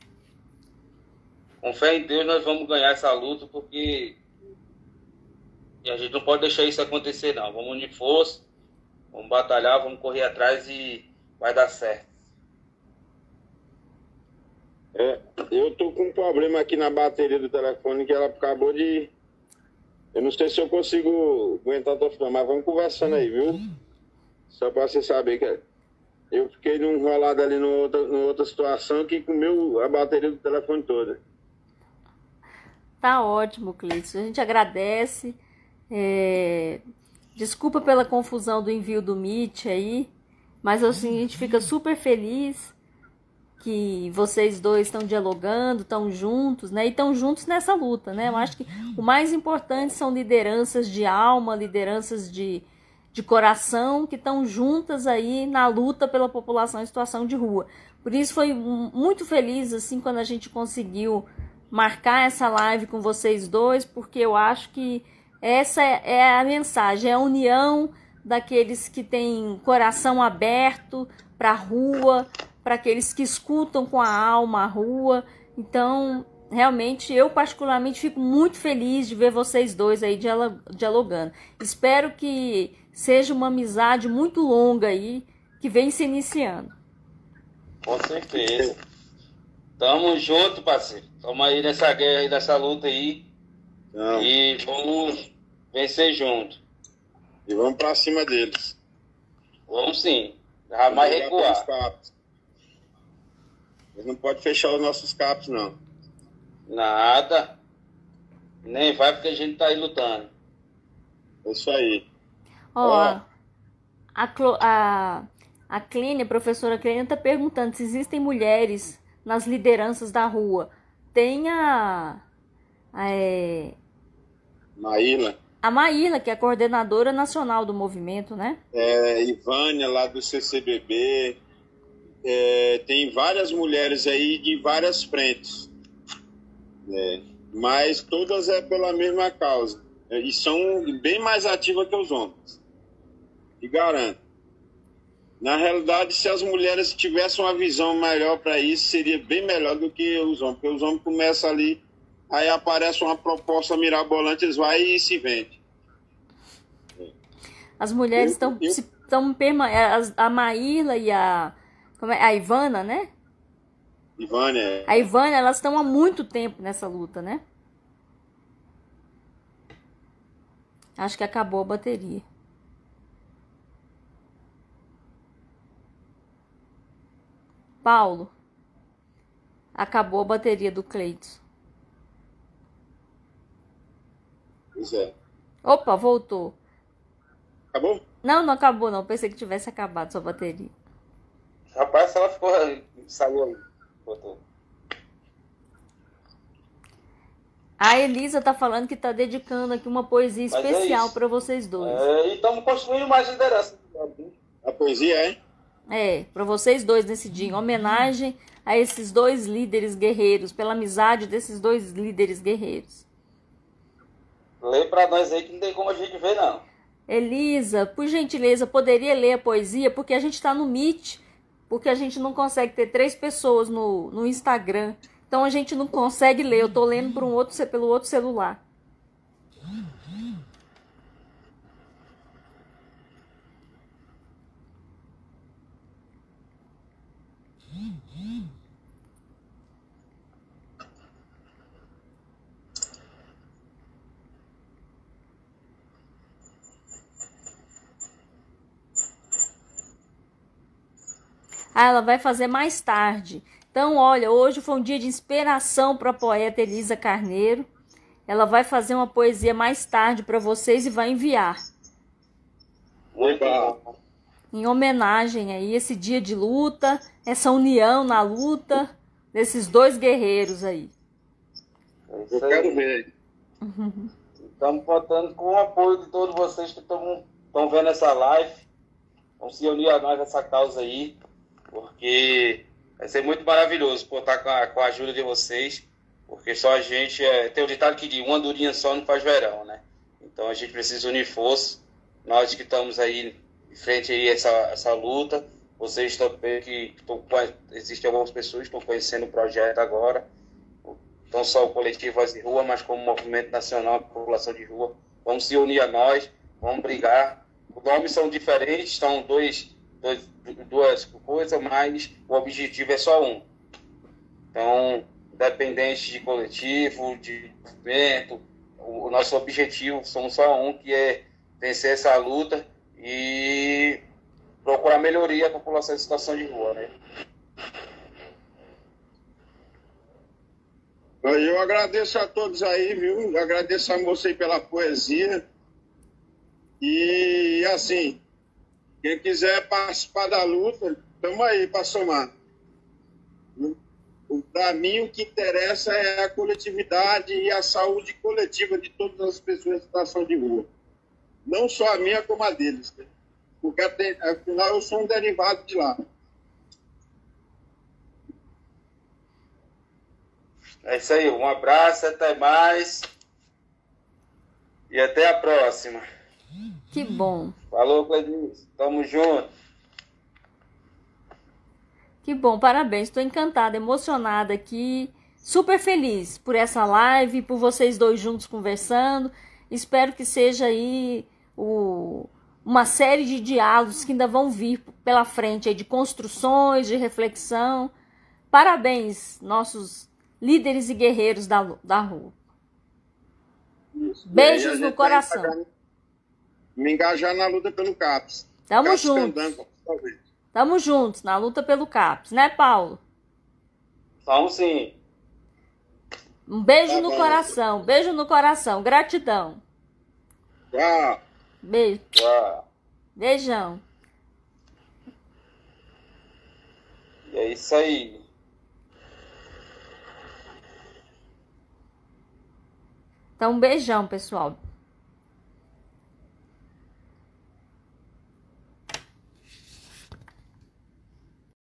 com fé em Deus nós vamos ganhar essa luta, porque a gente não pode deixar isso acontecer, não. Vamos unir força, vamos batalhar, vamos correr atrás e vai dar certo. Eu tô com um problema aqui na bateria do telefone que ela acabou de... Eu não sei se eu consigo aguentar até o final, mas vamos conversando aí, viu? Só pra você saber que eu fiquei enrolado ali numa outra situação que comeu a bateria do telefone toda. Tá ótimo, Cleiton. A gente agradece. Desculpa pela confusão do envio do Meet aí, mas assim, a gente fica super feliz que vocês dois estão dialogando, estão juntos, né? E estão juntos nessa luta, né? Eu acho que o mais importante são lideranças de alma, lideranças de coração, que estão juntas aí na luta pela população em situação de rua. Por isso foi muito feliz, assim, quando a gente conseguiu marcar essa live com vocês dois, porque eu acho que essa é a mensagem, é a união daqueles que têm coração aberto para a rua, para aqueles que escutam com a alma a rua. Então, realmente, eu particularmente fico muito feliz de ver vocês dois aí dialogando. Espero que seja uma amizade muito longa aí, que vem se iniciando. Com certeza. Tamo junto, parceiro. Tamo aí nessa guerra aí, nessa luta aí. Não. E vamos vencer junto. E vamos pra cima deles. Vamos sim. Jamais recuar. Eles não podem fechar os nossos capos, não. Nada. Nem vai, porque a gente tá aí lutando. É isso aí. Ó, a Clínia, a professora Clínia, tá perguntando se existem mulheres nas lideranças da rua. Tem Maíla. a Maíla, que é a coordenadora nacional do movimento, né? Ivânia, lá do CCBB. Tem várias mulheres aí de várias frentes. Mas todas é pela mesma causa. E são bem mais ativas que os homens. E garanto. Na realidade, se as mulheres tivessem uma visão melhor para isso, seria bem melhor do que os homens. Porque os homens começam ali, aí aparece uma proposta mirabolante, eles vão e se vendem. As mulheres estão a Maíla e a Ivana, né? Ivânia. A Ivânia, elas estão há muito tempo nessa luta, né? Acho que acabou a bateria. Paulo, acabou a bateria do Cleiton. Pois é. Opa, voltou. Acabou? Não acabou não. Pensei que tivesse acabado sua bateria. Rapaz, ela ficou... Saiu aí. Botou. A Elisa tá falando que tá dedicando aqui uma poesia especial para vocês dois. E estamos construindo mais liderança. A poesia, hein? Para vocês dois nesse dia, em homenagem a esses dois líderes guerreiros, pela amizade desses dois líderes guerreiros. Lê pra nós aí que não tem como a gente ver, não. Elisa, por gentileza, poderia ler a poesia? Porque a gente tá no Meet, porque a gente não consegue ter 3 pessoas no Instagram. Então a gente não consegue ler, eu tô lendo pelo outro celular. Ah, ela vai fazer mais tarde. Então, olha, hoje foi um dia de inspiração para a poeta Elisa Carneiro. Ela vai fazer uma poesia mais tarde para vocês e vai enviar. Muito bom. Em homenagem aí, esse dia de luta, essa união na luta desses dois guerreiros aí. Eu quero ver. Estamos contando com o apoio de todos vocês que estão vendo essa live. Vamos se unir a nós nessa causa aí, porque vai ser muito maravilhoso contar com a ajuda de vocês, porque só a gente... tem o ditado que diz, uma andorinha só não faz verão, né? Então a gente precisa unir força. Nós que estamos aí em frente aí essa luta, vocês também existem algumas pessoas que estão conhecendo o projeto agora, não só o coletivo Voz de Rua, mas como movimento nacional de população de rua. Vamos se unir a nós, vamos brigar. Os nomes são diferentes, são duas coisas, mas o objetivo é só um. Então, independente de coletivo, de movimento, o nosso objetivo somos só um, que é vencer essa luta e procurar melhoria da população em situação de rua, né? Eu agradeço a todos aí, viu? Agradeço a você aí pela poesia. E, assim, quem quiser participar da luta, estamos aí para somar. Para mim, o que interessa é a coletividade e a saúde coletiva de todas as pessoas em situação de rua. Não só a minha, como a deles. Né? Porque, afinal, eu sou um derivado de lá. É isso aí, um abraço, até mais. E até a próxima. Que bom. Falou, Cleidinho. Tamo junto. Que bom, parabéns. Estou encantada, emocionada aqui. Super feliz por essa live, por vocês dois juntos conversando. Espero que seja aí uma série de diálogos que ainda vão vir pela frente, aí, de construções, de reflexão. Parabéns, nossos líderes e guerreiros da rua. Isso. Beijos no coração. Me engajar na luta pelo CAPS. Tamo juntos. Tamo juntos na luta pelo CAPS, né, Paulo? Vamos sim. Um beijo no coração, beijo no coração. Gratidão. Tchau. Beijo. Tchau. Beijão. E é isso aí. Então, um beijão, pessoal.